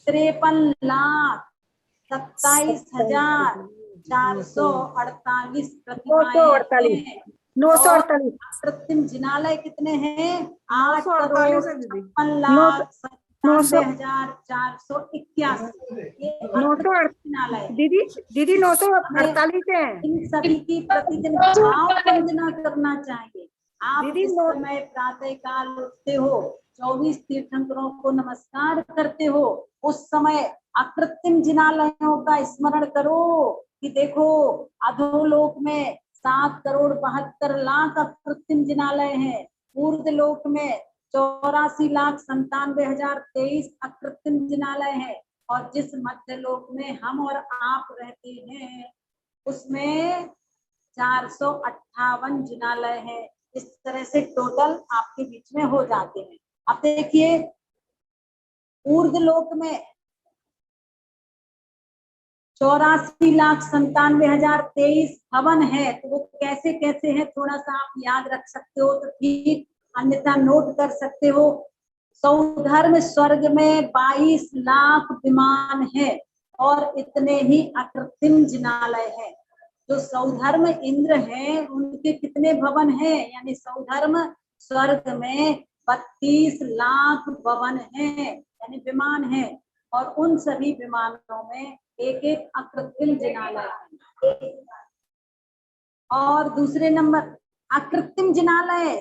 53,27,448 प्रतिमाएं हैं। 948 अकृत्रिम जिनालय कितने हैं? 8,56,56,481। जिनालय। दीदी 948 है। इन सभी की प्रतिदिन भाव वंदना करना चाहिए। आप दीदी, जिस समय प्रातः काल उठते हो, 24 तीर्थंकरों को नमस्कार करते हो, उस समय अकृत्रिम जिनालयों का स्मरण करो कि देखो, अधोलोक में 7,72,00,000 अकृत्रिम जिनालय हैं, ऊर्ध्वलोक में 84,97,023 अकृत्रिम जिनालय है, और जिस मध्य लोक में हम और आप रहते हैं उसमें 458 जिनालय है। इस तरह से टोटल आपके बीच में हो जाते हैं। अब देखिए, ऊर्ध्वलोक में 84,97,023 भवन है। तो वो कैसे कैसे है थोड़ा सा आप याद रख सकते हो तो ठीक, अन्यथा नोट कर सकते हो। सौधर्म स्वर्ग में 22 लाख विमान है और इतने ही अकृत्रिम जिनालय है। जो सौधर्म इंद्र है उनके कितने भवन है, यानी सौधर्म स्वर्ग में 32 लाख भवन है यानी विमान है, और उन सभी विमानों में एक एक अकृत्रिम जिनालय है। और दूसरे नंबर अकृत्रिम जिनालय,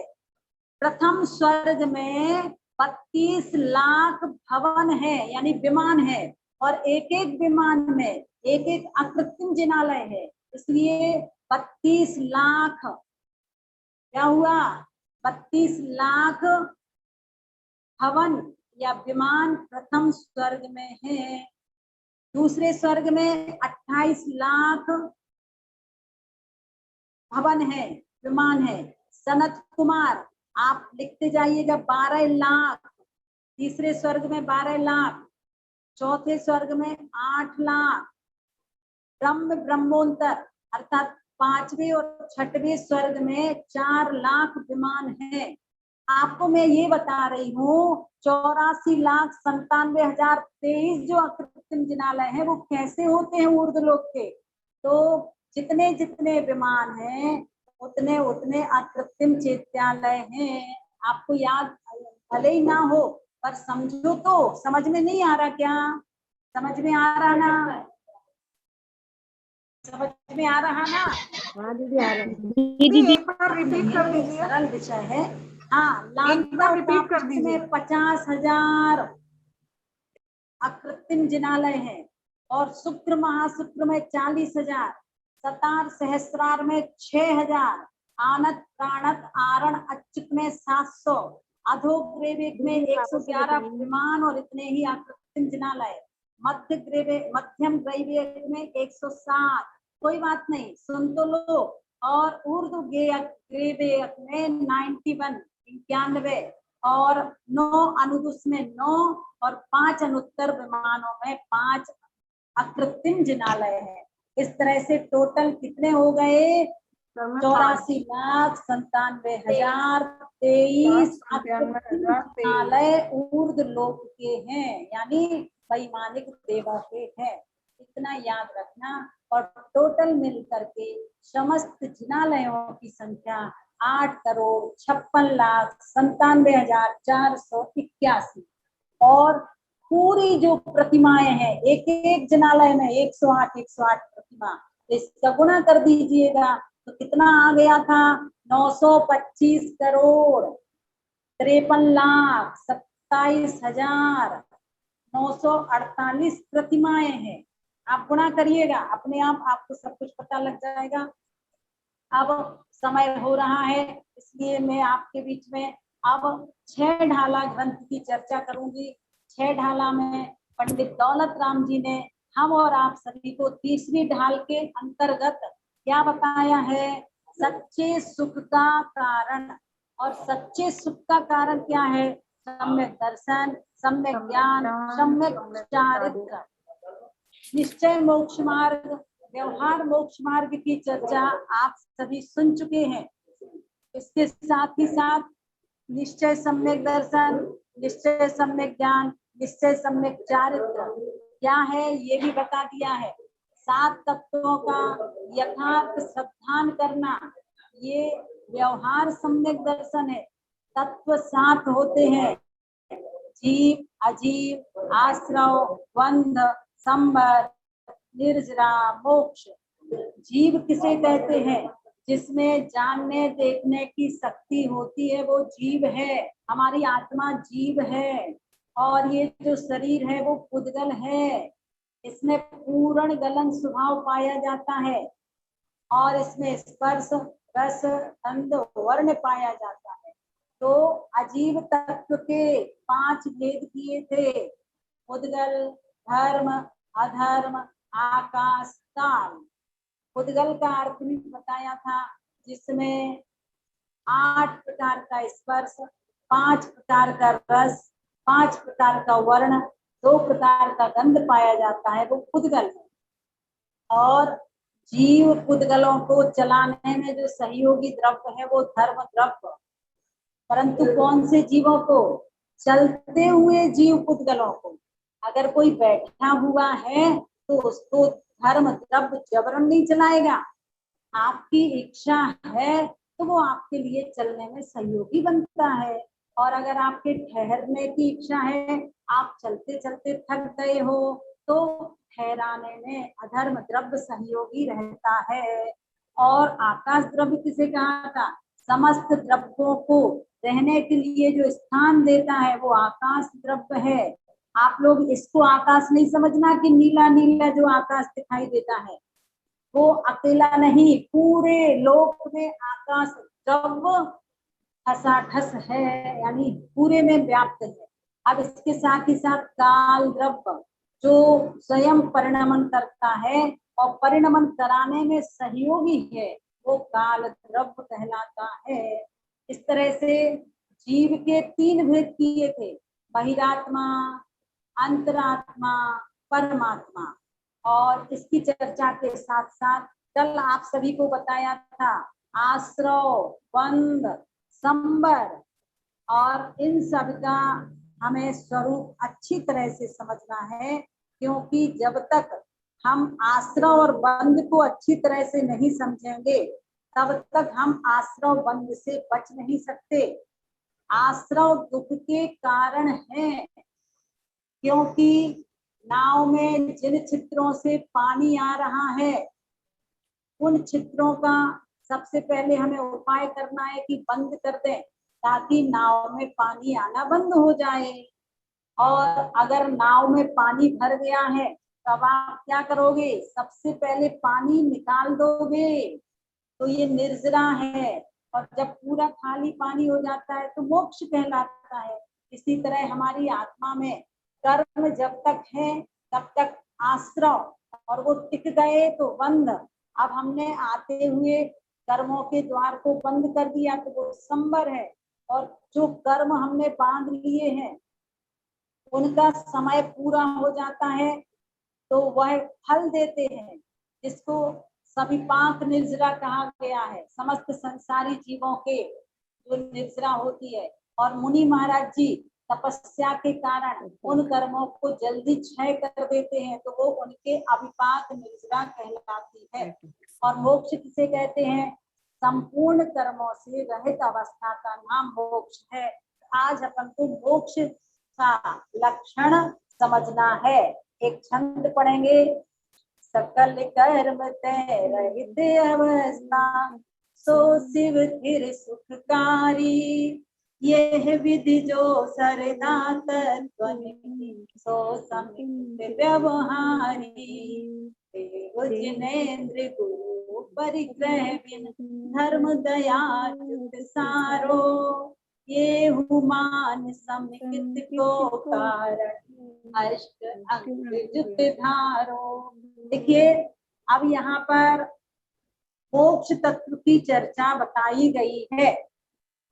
प्रथम स्वर्ग में 32 लाख भवन है यानी विमान है, और एक एक विमान में एक एक अकृत्रिम जिनालय है, इसलिए 32 लाख क्या हुआ, 32 लाख भवन या विमान प्रथम स्वर्ग में है। दूसरे स्वर्ग में 28 लाख भवन है, विमान है। सनत कुमार आप लिखते जाइएगा 12 लाख, तीसरे स्वर्ग में 12 लाख, चौथे स्वर्ग में 8 लाख। ब्रह्मोत्तर अर्थात 5वें और 6वें स्वर्ग में 4 लाख विमान है। आपको मैं ये बता रही हूँ 84,97,023 जो अकृत्रिम जिनालय है वो कैसे होते हैं ऊर्ध्वलोक के। तो जितने जितने विमान हैं उतने उतने अकृत्रिम चैत्यालय हैं। आपको याद भले ही ना हो पर समझो तो। समझ में नहीं आ रहा क्या? समझ में आ रहा ना? समझ में आ रहा ना? हाँ दीदी आ रहा है। दीदी एक बार रिपीट कर दीजिए। सरल विषय है। हाँ, एक बार रिपीट कर दीजिए। 50,000 अकृत्रिम जिनालय है, और शुक्र महाशुक्र में 40,000, सतार सहस्रार में 6,000, आनत प्राणत आरण अच्युत में 700, अधोग्रेविक में 111 विमान और इतने ही अकृत्रिम जिनालय, मध्यम ग्रेविक में 107। कोई बात नहीं, सुन तो लो। और ऊर्ध्व ग्रेविक में 91 और 9 अनुदुस में 9 और 5 अनुत्तर विमानों में 5 अकृत्रिम जिनालय है। इस तरह से टोटल कितने हो गए? 84,97,023 अकृत्रिम जिनालय ऊर्ध्वलोक के हैं, यानी वैमानिक देवों के हैं। इतना याद रखना। और टोटल मिल करके समस्त जिनालयों की संख्या 8,56,97,481। और पूरी जो प्रतिमाएं हैं एक एक जिनालय में 108 प्रतिमा, इसका गुणा कर दीजिएगा तो कितना आ गया था? 925 करोड़ 53,27,948 प्रतिमाएं हैं। आप गुणा करिएगा, अपने आप आपको सब कुछ पता लग जाएगा। अब समय हो रहा है इसलिए मैं आपके बीच में अब 6 ढाला ग्रंथ की चर्चा करूंगी। 6 ढाला में पंडित दौलत राम जी ने हम और आप सभी को तीसरी ढाल के अंतर्गत क्या बताया है? सच्चे सुख का कारण। और सच्चे सुख का कारण क्या है? सम्यक दर्शन, सम्यक ज्ञान, सम्यक चारित्र, निश्चय मोक्ष मार्ग, व्यवहार मोक्ष मार्ग की चर्चा आप सभी सुन चुके हैं। इसके साथ ही साथ निश्चय सम्यक दर्शन, निश्चय सम्यक ज्ञान, निश्चय सम्यक चारित्र क्या है ये भी बता दिया है। 7 तत्वों का यथार्थ श्रद्धान करना, ये व्यवहार सम्यक दर्शन है। तत्व 7 होते हैं: जीव, अजीव, आश्रव, बंध, संबर, निर्जरा, मोक्ष। जीव किसे कहते हैं? जिसमें जानने देखने की शक्ति होती है वो जीव है। हमारी आत्मा जीव है और ये जो शरीर है वो पुद्गल है। इसमें पूर्ण गलन स्वभाव पाया जाता है और इसमें स्पर्श, रस, गंध, वर्ण पाया जाता है। तो अजीव तत्व के 5 भेद किए थे: पुद्गल, धर्म, अधर्म, आकाश, काल। पुद्गल का अर्थ भी बताया था, जिसमें 8 प्रकार का स्पर्श, 5 प्रकार का रस, 5 प्रकार का वर्ण, 2 प्रकार का गंध पाया जाता है, वो पुद्गल है। और जीव पुद्गलों को चलाने में जो सहयोगी द्रव्य है वो धर्म द्रव्य। परंतु कौन से जीवों को? चलते हुए जीव पुद्गलों को। अगर कोई बैठा हुआ है तो उसको धर्म द्रव्य जबरन नहीं चलाएगा। आपकी इच्छा है तो वो आपके लिए चलने में सहयोगी बनता है। और अगर आपके ठहरने की इच्छा है, आप चलते चलते थक गए हो, तो ठहराने में अधर्म द्रव्य सहयोगी रहता है। और आकाश द्रव्य किसे कहा था? समस्त द्रव्यों को रहने के लिए जो स्थान देता है वो आकाश द्रव्य है। आप लोग इसको आकाश नहीं समझना कि नीला नीला जो आकाश दिखाई देता है वो अकेला नहीं, पूरे लोक में आकाश द्रव्य ठसाठस है, यानी पूरे में व्याप्त है। अब इसके साथ ही साथ काल द्रव्य जो स्वयं परिणमन करता है और परिणमन कराने में सहयोगी है, वो काल द्रव्य कहलाता है। इस तरह से जीव के 3 भेद किए थे, बहिरात्मा, अंतरात्मा, परमात्मा। और इसकी चर्चा के साथ साथ कल आप सभी को बताया था आश्रव, बंध, संबर, और इन सब का हमें स्वरूप अच्छी तरह से समझना है। क्योंकि जब तक हम आश्रव और बंध को अच्छी तरह से नहीं समझेंगे तब तक हम आश्रव बंध से बच नहीं सकते। आश्रव दुख के कारण है, क्योंकि नाव में जिन छिद्रों से पानी आ रहा है उन छिद्रों का सबसे पहले हमें उपाय करना है कि बंद कर दें, ताकि नाव में पानी आना बंद हो जाए। और अगर नाव में पानी भर गया है तब आप क्या करोगे? सबसे पहले पानी निकाल दोगे, तो ये निर्जरा है। और जब पूरा खाली पानी हो जाता है तो मोक्ष कहलाता है। इसी तरह हमारी आत्मा में कर्म जब तक है तब तक आश्रव, और वो टिक गए तो बंध। अब हमने आते हुए कर्मों के द्वार को बंद कर दिया तो वो संबर है। और जो कर्म हमने बांध लिए हैं उनका समय पूरा हो जाता है तो वह फल देते हैं, जिसको सविपाक निर्जरा कहा गया है। समस्त संसारी जीवों के जो निर्जरा होती है, और मुनि महाराज जी तपस्या के कारण उन कर्मों को जल्दी क्षय कर देते हैं, तो वो उनके अविपाक निर्जरा कहलाती है। और मोक्ष किसे कहते हैं? संपूर्ण कर्मों से रहित अवस्था का नाम मोक्ष है। आज अपन को मोक्ष का लक्षण समझना है। एक छंद पढ़ेंगे। सकल कर्म ते रहित अवस्था, सो शिव फिर सुखकारी। यह विधि जो सरदा तत्वनि, सो समित व्यवहारी। देव जिनेन्द्र गुरु परिग्रह बिन, धर्म दया जुत सारो। ये हुमान समित को कारण, अष्ट अंग जुत धारो। देखिए अब यहाँ पर मोक्ष तत्व की चर्चा बताई गई है।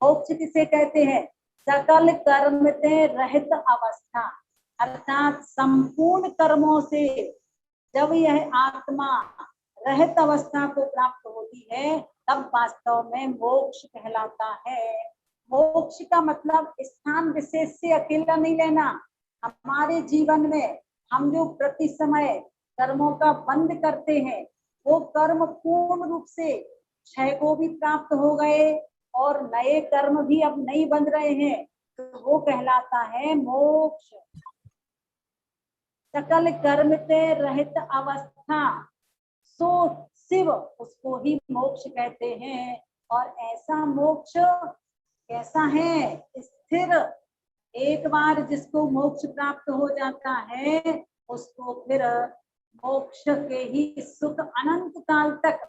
मोक्ष किसे कहते हैं? सकल कर्म से रहित अवस्था, अर्थात संपूर्ण कर्मों से जब यह आत्मा रहित अवस्था को प्राप्त होती है तब वास्तव में मोक्ष कहलाता है। मोक्ष का मतलब स्थान विशेष से अकेला नहीं लेना। हमारे जीवन में हम जो प्रति समय कर्मों का बंद करते हैं वो कर्म पूर्ण रूप से क्षय को भी प्राप्त हो गए और नए कर्म भी अब नहीं बन रहे हैं, तो वो कहलाता है मोक्ष। सकल कर्म से रहित अवस्था, सो शिव, उसको ही मोक्ष कहते हैं। और ऐसा मोक्ष कैसा है? स्थिर। एक बार जिसको मोक्ष प्राप्त हो जाता है उसको फिर मोक्ष के ही सुख अनंत काल तक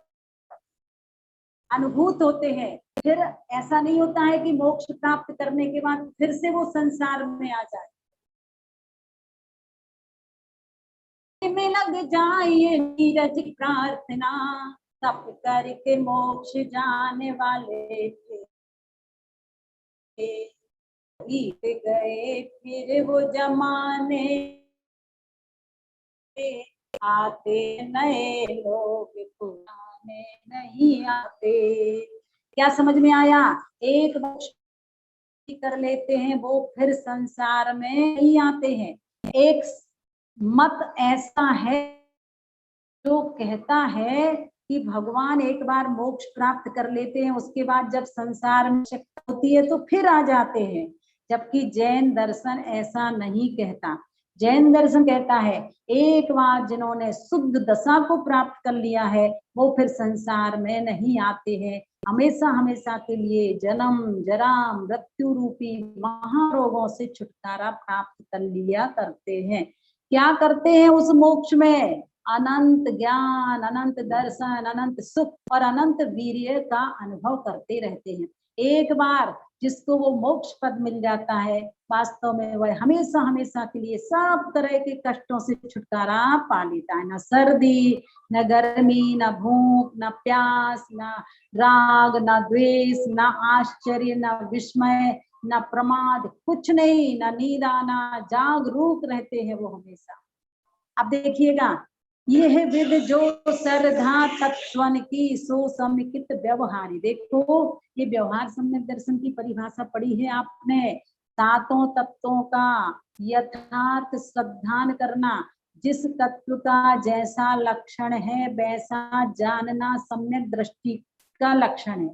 अनुभूत होते हैं। फिर ऐसा नहीं होता है कि मोक्ष प्राप्त करने के बाद फिर से वो संसार में आ जाए। में लग जाइए नीरज प्रार्थना, तप करके मोक्ष जाने वाले थे। बीत गए फिर वो जमाने, आते नए लोग पुराने नहीं आते। क्या समझ में आया? एक कर लेते हैं वो फिर संसार में नहीं आते हैं। एक मत ऐसा है जो कहता है कि भगवान एक बार मोक्ष प्राप्त कर लेते हैं, उसके बाद जब संसार में शक्ति होती है तो फिर आ जाते हैं, जबकि जैन दर्शन ऐसा नहीं कहता। जैन दर्शन कहता है एक बार जिन्होंने शुद्ध दशा को प्राप्त कर लिया है वो फिर संसार में नहीं आते हैं, हमेशा हमेशा के लिए जन्म जरा मृत्यु रूपी महारोगों से छुटकारा प्राप्त कर लिया करते हैं। क्या करते हैं उस मोक्ष में? अनंत ज्ञान, अनंत दर्शन, अनंत सुख और अनंत वीर्य का अनुभव करते रहते हैं। एक बार जिसको वो मोक्ष पद मिल जाता है, वास्तव में वह हमेशा हमेशा के लिए सब तरह के कष्टों से छुटकारा पा लेता है। न सर्दी, न गर्मी, न भूख, न प्यास, न राग, न द्वेष, न आश्चर्य, न विस्मय, न प्रमाद, कुछ नहीं, न नींद आना, जागरूक रहते हैं वो हमेशा। अब देखिएगा, ये है विद जो श्रद्धा तत्वन की सो समिकित व्यवहारी। देखो ये व्यवहार सम्यक दर्शन की परिभाषा पढ़ी है आपने। सातों तत्वों का यथार्थ श्रद्धान करना, जिस तत्व का जैसा लक्षण है वैसा जानना सम्यक दृष्टि का लक्षण है,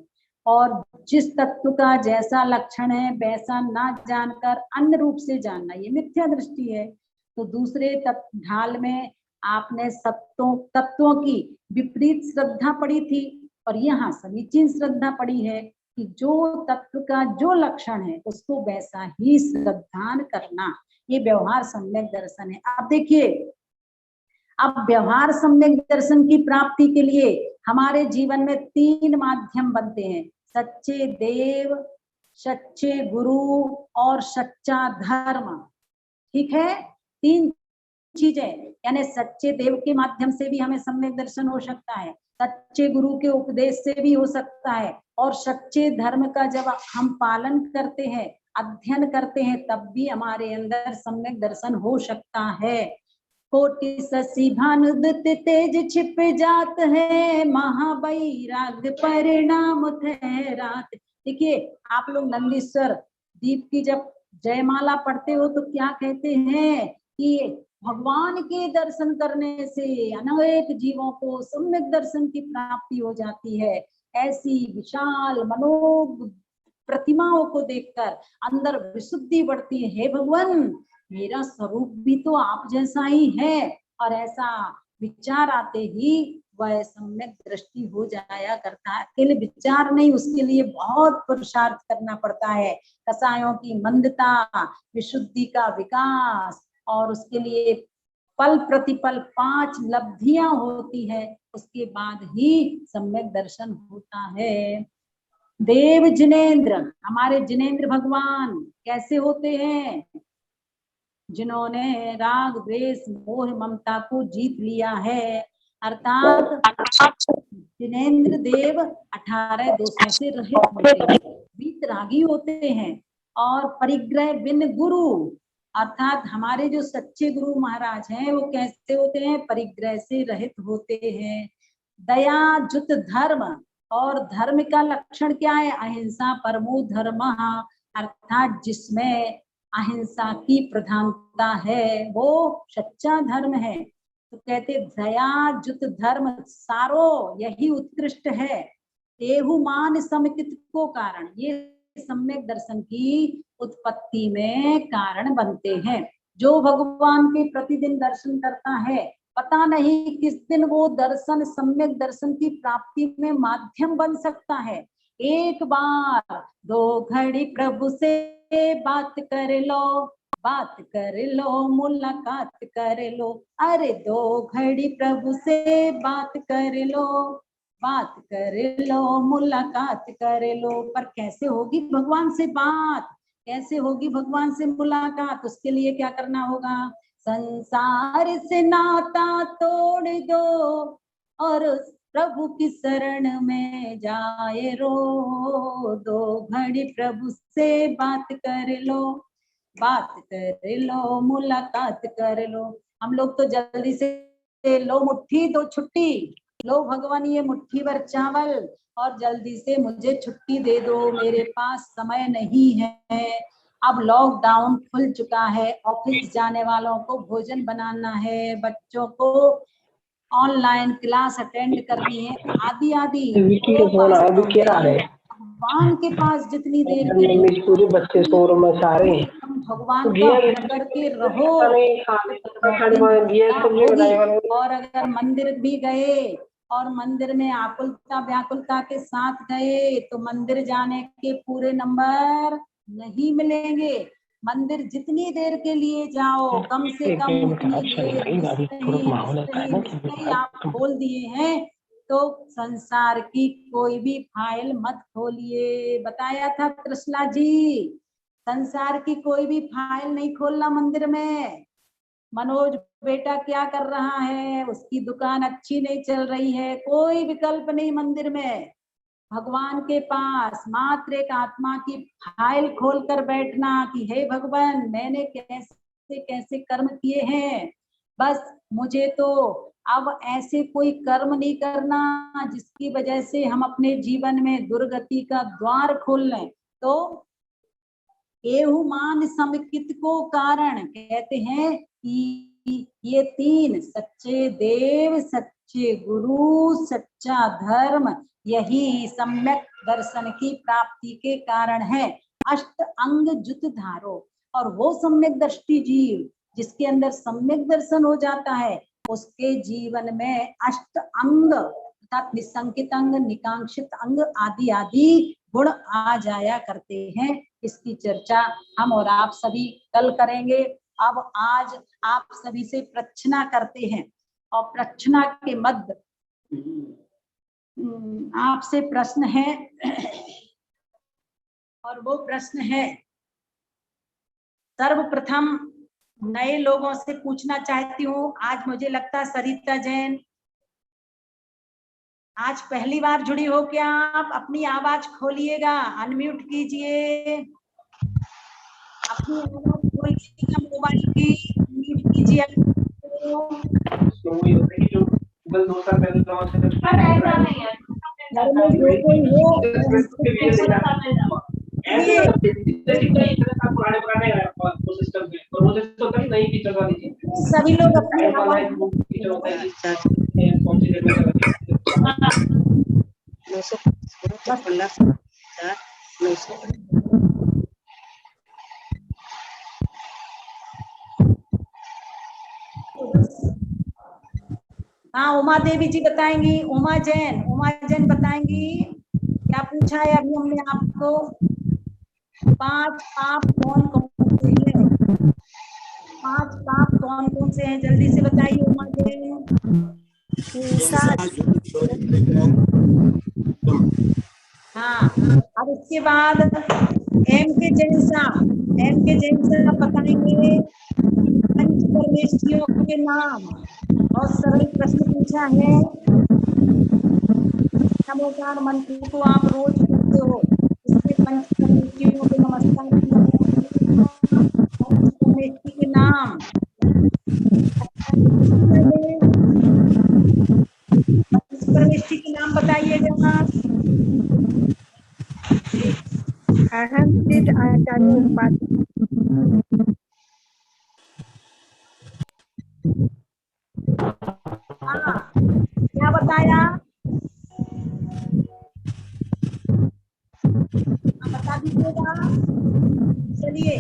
और जिस तत्व का जैसा लक्षण है वैसा ना जानकर अन्य रूप से जानना ये मिथ्या दृष्टि है। तो दूसरे ढाल में आपने तत्वों की विपरीत श्रद्धा पड़ी थी, और यहाँ समीचीन श्रद्धा पड़ी है कि जो तत्व का जो लक्षण है उसको वैसा ही श्रद्धान करना, ये व्यवहार सम्यक दर्शन है। आप देखिए, अब व्यवहार सम्यक दर्शन की प्राप्ति के लिए हमारे जीवन में तीन माध्यम बनते हैं, सच्चे देव, सच्चे गुरु और सच्चा धर्म। ठीक है, तीन चीजें, यानी सच्चे देव के माध्यम से भी हमें सम्यक दर्शन हो सकता है, सच्चे गुरु के उपदेश से भी हो सकता है, और सच्चे धर्म का जब हम पालन करते हैं, अध्ययन करते हैं, तब भी हमारे अंदर सम्यक दर्शन हो सकता है। कोटि शशि भानुदुत तेज छिप जात है, महावैराग्य परिणाम ठहरात। देखिए आप लोग नंदीश्वर दीप की जब जयमाला पढ़ते हो तो क्या कहते हैं कि भगवान के दर्शन करने से अनेक जीवों को सम्यक दर्शन की प्राप्ति हो जाती है। ऐसी विशाल मनोज प्रतिमाओं को देखकर अंदर विशुद्धि बढ़ती है। हे भगवान, मेरा स्वरूप भी तो आप जैसा ही है, और ऐसा विचार आते ही वह सम्यक दृष्टि हो जाया करता है। अकेले विचार नहीं, उसके लिए बहुत पुरुषार्थ करना पड़ता है। कसायों की मंदता, विशुद्धि का विकास, और उसके लिए पल प्रतिपल 5 लब्धियां होती है, उसके बाद ही सम्यक दर्शन होता है। देव जिनेंद्र, हमारे जिनेंद्र भगवान कैसे होते हैं? जिन्होंने राग द्वेष मोह ममता को जीत लिया है, अर्थात जिनेंद्र देव 18 दोषों से रहित होते हैं, वीतरागी होते हैं, और परिग्रह बिन गुरु, अर्थात हमारे जो सच्चे गुरु महाराज हैं वो कैसे होते हैं? परिग्रह से रहित होते हैं। दया जुत धर्म, और धर्म का लक्षण क्या है? अहिंसा परमो धर्म, अर्थात जिसमें अहिंसा की प्रधानता है वो सच्चा धर्म है। तो कहते दया जुत धर्म सारो यही उत्कृष्ट है। एहु मान समितित को कारण, ये सम्यक दर्शन की उत्पत्ति में कारण बनते हैं। जो भगवान के प्रतिदिन दर्शन करता है, पता नहीं किस दिन वो दर्शन सम्यक दर्शन की प्राप्ति में माध्यम बन सकता है। एक बार 2 घड़ी प्रभु से बात कर लो, बात कर लो, मुलाकात कर लो। अरे 2 घड़ी प्रभु से बात कर लो, बात कर लो, मुलाकात कर लो। पर कैसे होगी भगवान से बात, कैसे होगी भगवान से मुलाकात? उसके लिए क्या करना होगा? संसार से नाता तोड़ दो और प्रभु की शरण में जाए रो, 2 घड़ी प्रभु से बात कर लो, मुलाकात कर लो। हम लोग तो जल्दी से लो मुट्ठी दो छुट्टी, लो भगवान ये मुट्ठी भर चावल और जल्दी से मुझे छुट्टी दे दो, मेरे पास समय नहीं है। अब लॉकडाउन खुल चुका है, ऑफिस जाने वालों को भोजन बनाना है, बच्चों को ऑनलाइन क्लास अटेंड करनी है, आदि आदि। भगवान के पास जितनी देर के लिए पूरे बच्चे सो रहे में सारे भगवान का करके रहो। और अगर मंदिर भी गए और मंदिर में आकुलता व्याकुलता के साथ गए तो मंदिर जाने के पूरे नंबर नहीं मिलेंगे। मंदिर जितनी देर के लिए जाओ, कम से कम उतनी देर आप खोल दिए हैं तो संसार की कोई भी फाइल मत खोलिए। बताया था कृष्णा जी, संसार की कोई भी फाइल नहीं खोलना मंदिर में। मनोज बेटा क्या कर रहा है, उसकी दुकान अच्छी नहीं चल रही है, कोई विकल्प नहीं मंदिर में। भगवान के पास मात्र एक आत्मा की फाइल खोल कर बैठना कि हे भगवान मैंने कैसे कैसे कर्म किए हैं, बस मुझे तो अब ऐसे कोई कर्म नहीं करना जिसकी वजह से हम अपने जीवन में दुर्गति का द्वार खोल लें। तो एहु मान समिकित को कारण कहते हैं कि ये 3 सच्चे देव, सच्चे गुरु, सच्चा धर्म, यही सम्यक दर्शन की प्राप्ति के कारण है। अष्ट अंग जुत धारो, और वो सम्यक दृष्टि जीव जिसके अंदर सम्यक दर्शन हो जाता है, उसके जीवन में अष्ट अंग अर्थात निसंकित अंग, निकांक्षित अंग आदि आदि गुण आ जाया करते हैं। इसकी चर्चा हम और आप सभी कल करेंगे। अब आज आप सभी से प्रश्ना करते हैं और प्रश्ना के मध्य आपसे प्रश्न है और वो प्रश्न है, सर्वप्रथम नए लोगों से पूछना चाहती हूँ। आज मुझे लगता है सरिता जैन आज पहली बार जुड़ी हो क्या? आप अपनी आवाज खोलिएगा, अनम्यूट कीजिए, अपनी आवाज खोलिएगा, मोबाइल की अनम्यूट कीजिए। घर में जो कोई हो सभी लोग अपनी आवाज हाँ उमा देवी जी बताएंगी, उमा जैन बताएंगी क्या पूछा है अभी हमने आपको। 5 पाप कौन कौन से हैं? 5 पाप कौन कौन से हैं, जल्दी से बताइए उमा जैन। हाँ, अब इसके बाद एम के जैन साहब बताएंगे पंच परमेश्वरियों के नाम। बहुत सरल प्रश्न पूछा है, नमोकार मंत्र को आप रोज पढ़ते हो, इससे पंच परमेश्वरियों को नमस्कार पंच परमेश्वरी के नाम। पंच परमेश्वरी के नाम बताइएगा। अहम सिद्ध आचार्य उपासक। हाँ क्या बताया, बता दीजिएगा। चलिए,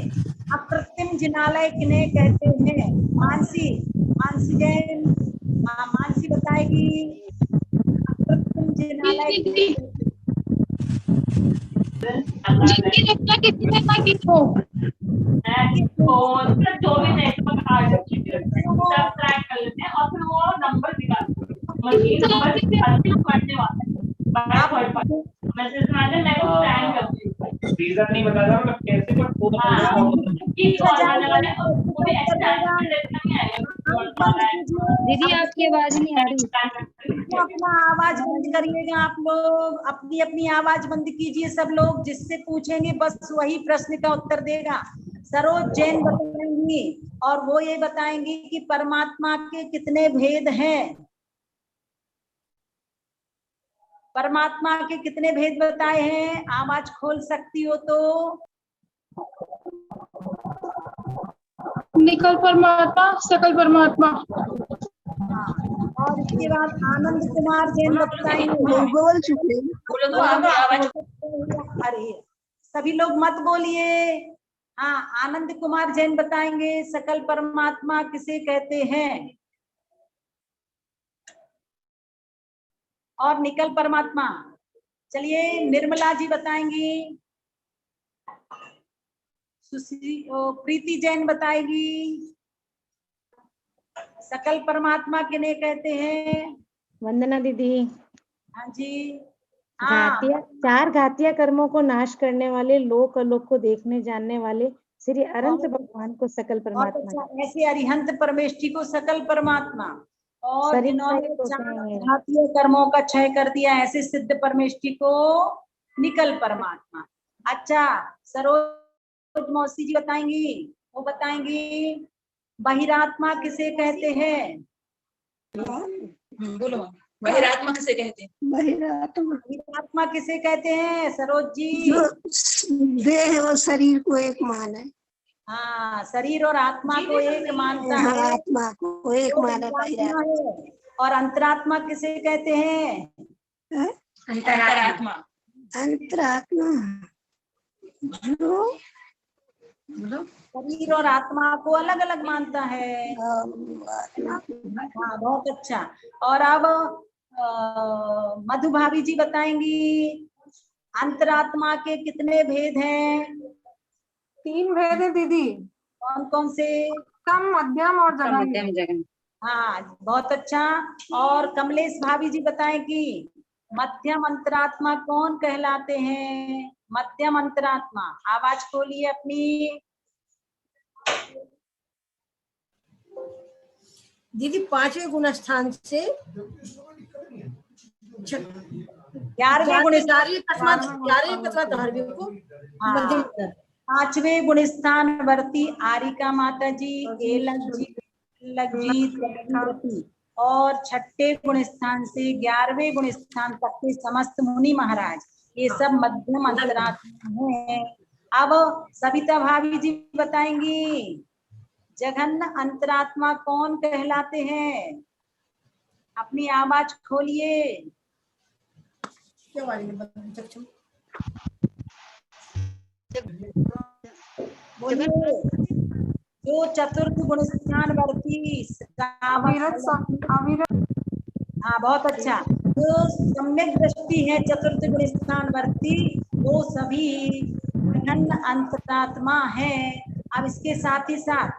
अकृत्रिम जिनालय किन्हें कहते हैं? मानसी जैन, मानसी बताएगी अकृत्रिम जिनालय रीजन नहीं बता रहा कैसे दीदी आपकी आवाज नहीं आ रही। अपना आवाज बंद करिएगा, आप लोग अपनी अपनी आवाज बंद कीजिए सब लोग। जिससे पूछेंगे बस वही प्रश्न का उत्तर देगा। सरोज जैन बताएंगी और वो ये बताएंगी कि परमात्मा के कितने भेद हैं। परमात्मा के कितने भेद बताए हैं? आवाज खोल सकती हो तो। निकल परमात्मा, सकल परमात्मा। हाँ, और इसके बाद आनंद कुमार जैन बताएंगे। अरे सभी लोग मत बोलिए। हाँ, आनंद कुमार जैन बताएंगे सकल परमात्मा किसे कहते हैं। और निकल परमात्मा, चलिए निर्मला जी बताएंगी। प्रीति जैन बताएगी सकल परमात्मा किन्हें कहते हैं। वंदना दीदी। हाँ जी। घातिया, चार घातिया कर्मों को नाश करने वाले, लोक अलोक को देखने जानने वाले श्री अनंत भगवान को सकल परमात्मा। ऐसे अरिहंत परमेष्ठी को सकल परमात्मा, और जिन्होंने शरीर घातीय कर्मों का क्षय कर दिया ऐसे सिद्ध परमेष्ठी को निकल परमात्मा। अच्छा, सरोज मौसी जी बताएंगी। वो बताएंगी बहिरात्मा किसे कहते हैं। बोलो, बहिरात्मा किसे कहते हैं? बहिरात्मा किसे कहते हैं सरोज जी? देह और शरीर को एक मान है। हाँ, शरीर और आत्मा को एक मानता है। आत्मा को एक माना है। और अंतरात्मा किसे कहते हैं? अंतरात्मा। अंतरात्मा जो शरीर और आत्मा को अलग अलग मानता है। हाँ, बहुत अच्छा। और अब मधु भाभी जी बताएंगी अंतरात्मा के कितने भेद हैं। 3 भेद है दीदी। कौन कौन से? कम, मध्यम और जगह। हाँ, बहुत अच्छा। और कमलेश भाभी जी बताएंगी मध्यम अंतरात्मा कौन कहलाते हैं। मध्यम अंतरात्मा, आवाज खोलिए अपनी। दीदी 5वें गुण स्थान से 11वें गुण मध्यम। 5वें गुण स्थान वर्ती आरिका माता जी, एलक जी, लज्जित और 6ठे गुण स्थान से 11वें गुण स्थान तक के समस्त मुनि महाराज, ये सब मध्यम अंतरात्मा है। अब सविता भाभी जी बताएंगी जघन्य अंतरात्मा कौन कहलाते हैं। अपनी आवाज खोलिए। बोलिए। जो चतुर्थ गुण स्थान वर्ती, हाँ बहुत अच्छा। जो सम्यक दृष्टि है चतुर्थ गुण स्थान वर्ती, वो सभी जघन्य अंतरात्मा है। अब इसके साथ ही साथ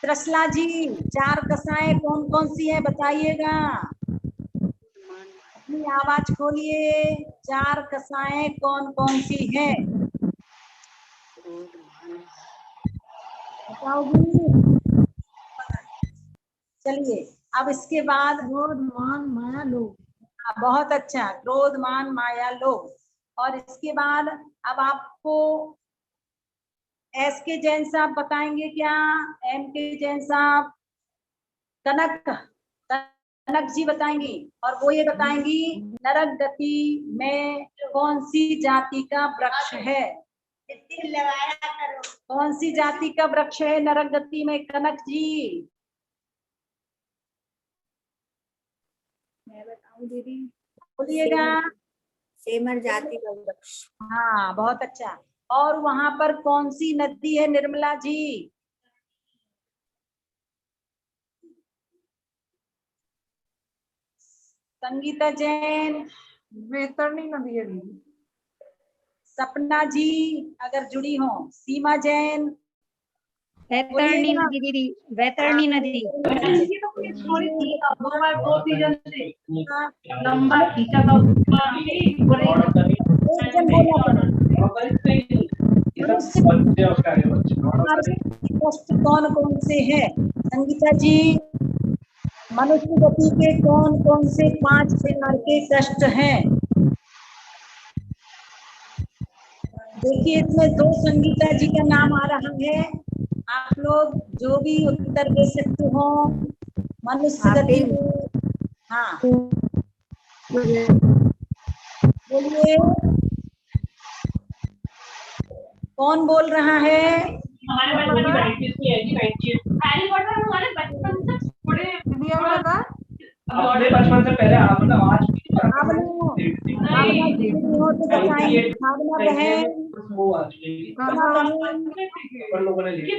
त्रसला जी 4 कसाएं कौन कौन सी है बताइएगा। अपनी आवाज खोलिए। 4 कसाएं कौन कौन सी है बताओगी। चलिए, अब इसके बाद क्रोध मान माया लोभ। बहुत अच्छा, क्रोध मान माया लोभ। और इसके बाद अब आपको एस के जैन साहब बताएंगे क्या। एम के जैन साहब, कनक जी बताएंगी। और वो ये बताएंगी नरक गति में कौन सी जाति का वृक्ष है। कौन सी जाति का वृक्ष है नरक गति में, कनक जी? मैं बताऊं दीदी? बोलिएगा। सेमर जाति का वृक्ष। हाँ बहुत अच्छा। और वहां पर कौन सी नदी है निर्मला जी? संगीता जैन। वैतरणी नदी है दीदी। सपना जी अगर जुड़ी हो। सीमा जैन। वैतरणी नदी दीदी, वैतरणी नदी। लंबा खींचा था कौन कौन से है? संगीता जी, मनुष्य गति के कौन कौन से 5 प्रकार के कष्ट हैं? देखिए इसमें 2 संगीता जी का नाम आ रहा है। आप लोग जो भी उत्तर दे सकते हो मनुष्य गति में। हाँ बोलिए, कौन बोल रहा है? हमारे बचपन की 90s की है जी, 90s। हैरी पॉटर हमारे बचपन से थोड़े दीदी अब बता। हमारे बचपन से पहले आप ना आज भावना हो तो बताइए। भावना बहन, वो आ चुकी पर लोगों ने लिखी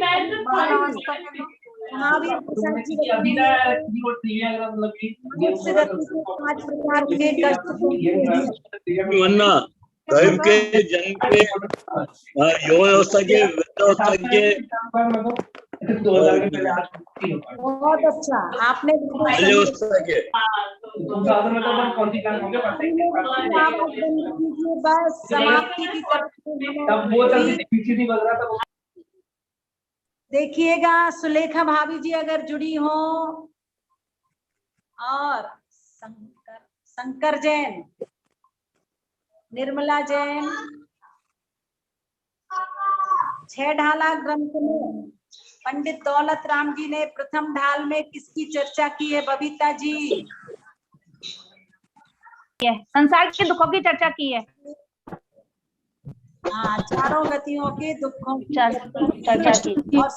महावीर प्रसाद जी अभी ना वो ट्रिविया का मतलब कि मनुष्य गति के 5 प्रकार के कष्ट वरना दैव के जन्म के यौवन अवस्था के वृद्धावस्था के 2000 के पहले आज बहुत अच्छा आपने बाल्यावस्था के 2000 में तो कौन सी क्लास होंगे बस समाप्ति की तब वो चलती थी, पीछे नहीं बज रहा था। देखिएगा सुलेखा भाभी जी अगर जुड़ी हो और शंकर जैन, निर्मला जैन, 6 ढाला ग्रंथ में पंडित दौलत राम जी ने प्रथम ढाल में किसकी चर्चा की है? बबीता जी संसार के दुखों की चर्चा की है। हाँ, चारों गतियों के दुखों की चर्चा की। और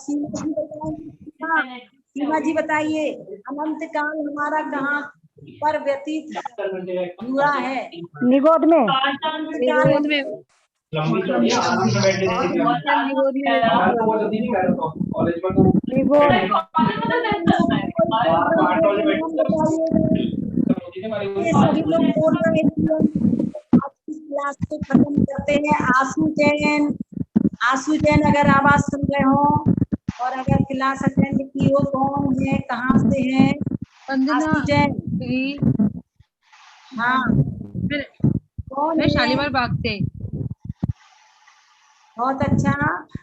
सीमा जी बताइए अनंत काल हमारा कहाँ पर व्यतीत हुआ है? निगोद में। निगोद में। ये सभी लोग बोल रहे हैं। आज की क्लास को खत्म करते हैं। आशु जैन अगर आवाज सुन रहे हो और अगर क्लास अटेंड की हो, कौन है, कहाँ से है? आशु जैन। हाँ कौन है? शालीमार बाग से। बहुत अच्छा,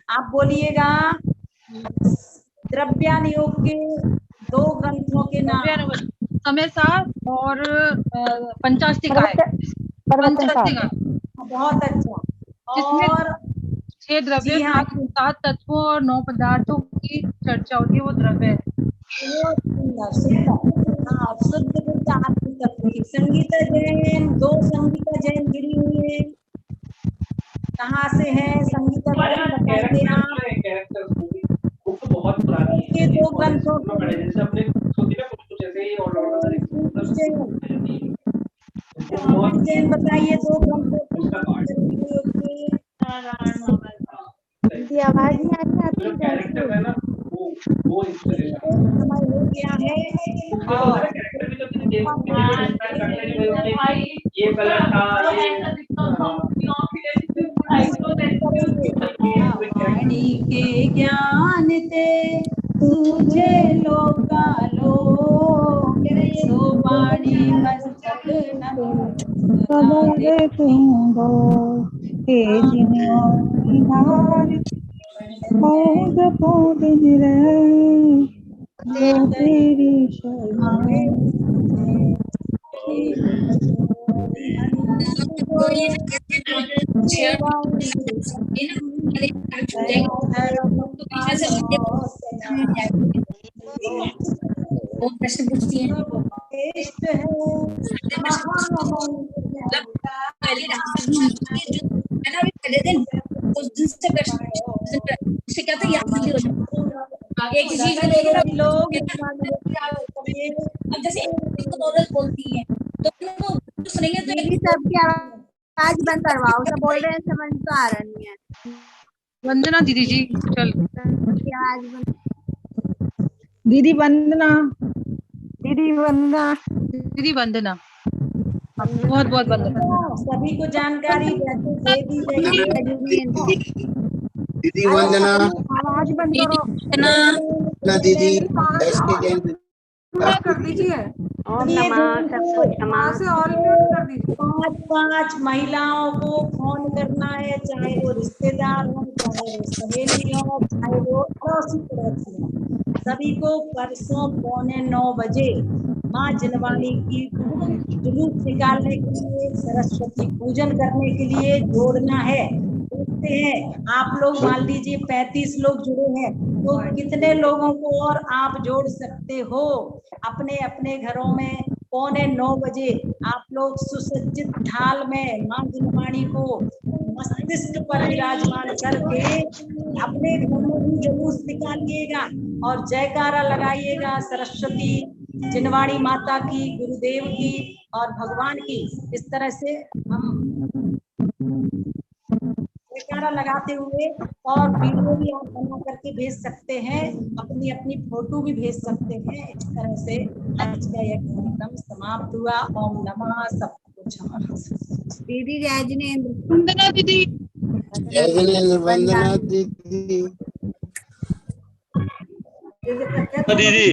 आप बोलिएगा द्रव्यान योग के 2 ग्रंथों के नाम। समय सार और पंचास्तिका। बहुत अच्छा। और 6 द्रव्य, 7 तत्वों और 9 पदार्थों की चर्चा होती है, वो द्रव्य है। बहुत सुंदर। हाँ, शुद्ध बुद्ध आत्म तत्व की। संगीता जैन, 2 संगीता जैन गिरी हुई है, कहाँ से है? संगीता जैन बताइए आप। बहुत पुरानी के 2 ग्रंथों जैसे अपने कुछ ऐसे ही और जैन बताइए 2 ग्रंथों की आवाज नहीं आ रही आपकी? कैरेक्टर है ना वो समय हो गया है। और ये कलर था वाणी के ज्ञान ते तुझे लोकालो सो वाणी मस्तक कमरे तुंगो के जिनो निहार पौध पौध निरे तेरी प्रश्न पूछती है पहले दिन उस दिन से प्रश्न उससे क्या था याद नहीं हो एक चीज लोग अब जैसे बोलती है तो सुनेंगे तो सबकी आवाज बंद करवाओ, सब बोल रहे हैं समझ तो आ रहा नहीं है। वंदना दीदी जी चल आवाज बंद। दीदी वंदना, बहुत बहुत वंदना। सभी को जानकारी दे दी जाएगी। दीदी वंदना, आवाज बंद करो ना दीदी एसके जैन कर दीजिए। से और कर दीजिए। 5 महिलाओं को फोन करना है, चाहे वो रिश्तेदार हो, चाहे वो सहेली हो, चाहे वो पड़ोसी पड़ोसी हो। सभी को परसों 8:45 बजे माँ जिनवाणी की जुलूस निकालने के लिए, सरस्वती पूजन करने के लिए जोड़ना है। देखते हैं आप लोग मान लीजिए 35 लोग जुड़े हैं, तो कितने लोगों को और आप जोड़ सकते हो। अपने अपने घरों में 8:45 बजे आप लोग सुसज्जित थाल में माँ जिनवाणी को मस्तिष्क पर विराजमान करके अपने घर में भी जुलूस निकालिएगा और जयकारा लगाइएगा सरस्वती जिनवाणी माता की, गुरुदेव की और भगवान की। इस तरह से हम जयकारा लगाते हुए, और वीडियो भी आप बना करके भेज सकते हैं, अपनी अपनी फोटो भी भेज सकते हैं। इस तरह से आज का यह कार्यक्रम समाप्त हुआ। ओम नमः सब कुछ दीदी जय जिनेंद्र। वंदना दीदी। जय जिनेंद्र, वंदना दीदी। दीदी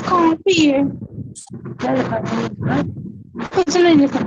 कॉफी है कुछ नहीं लिखा।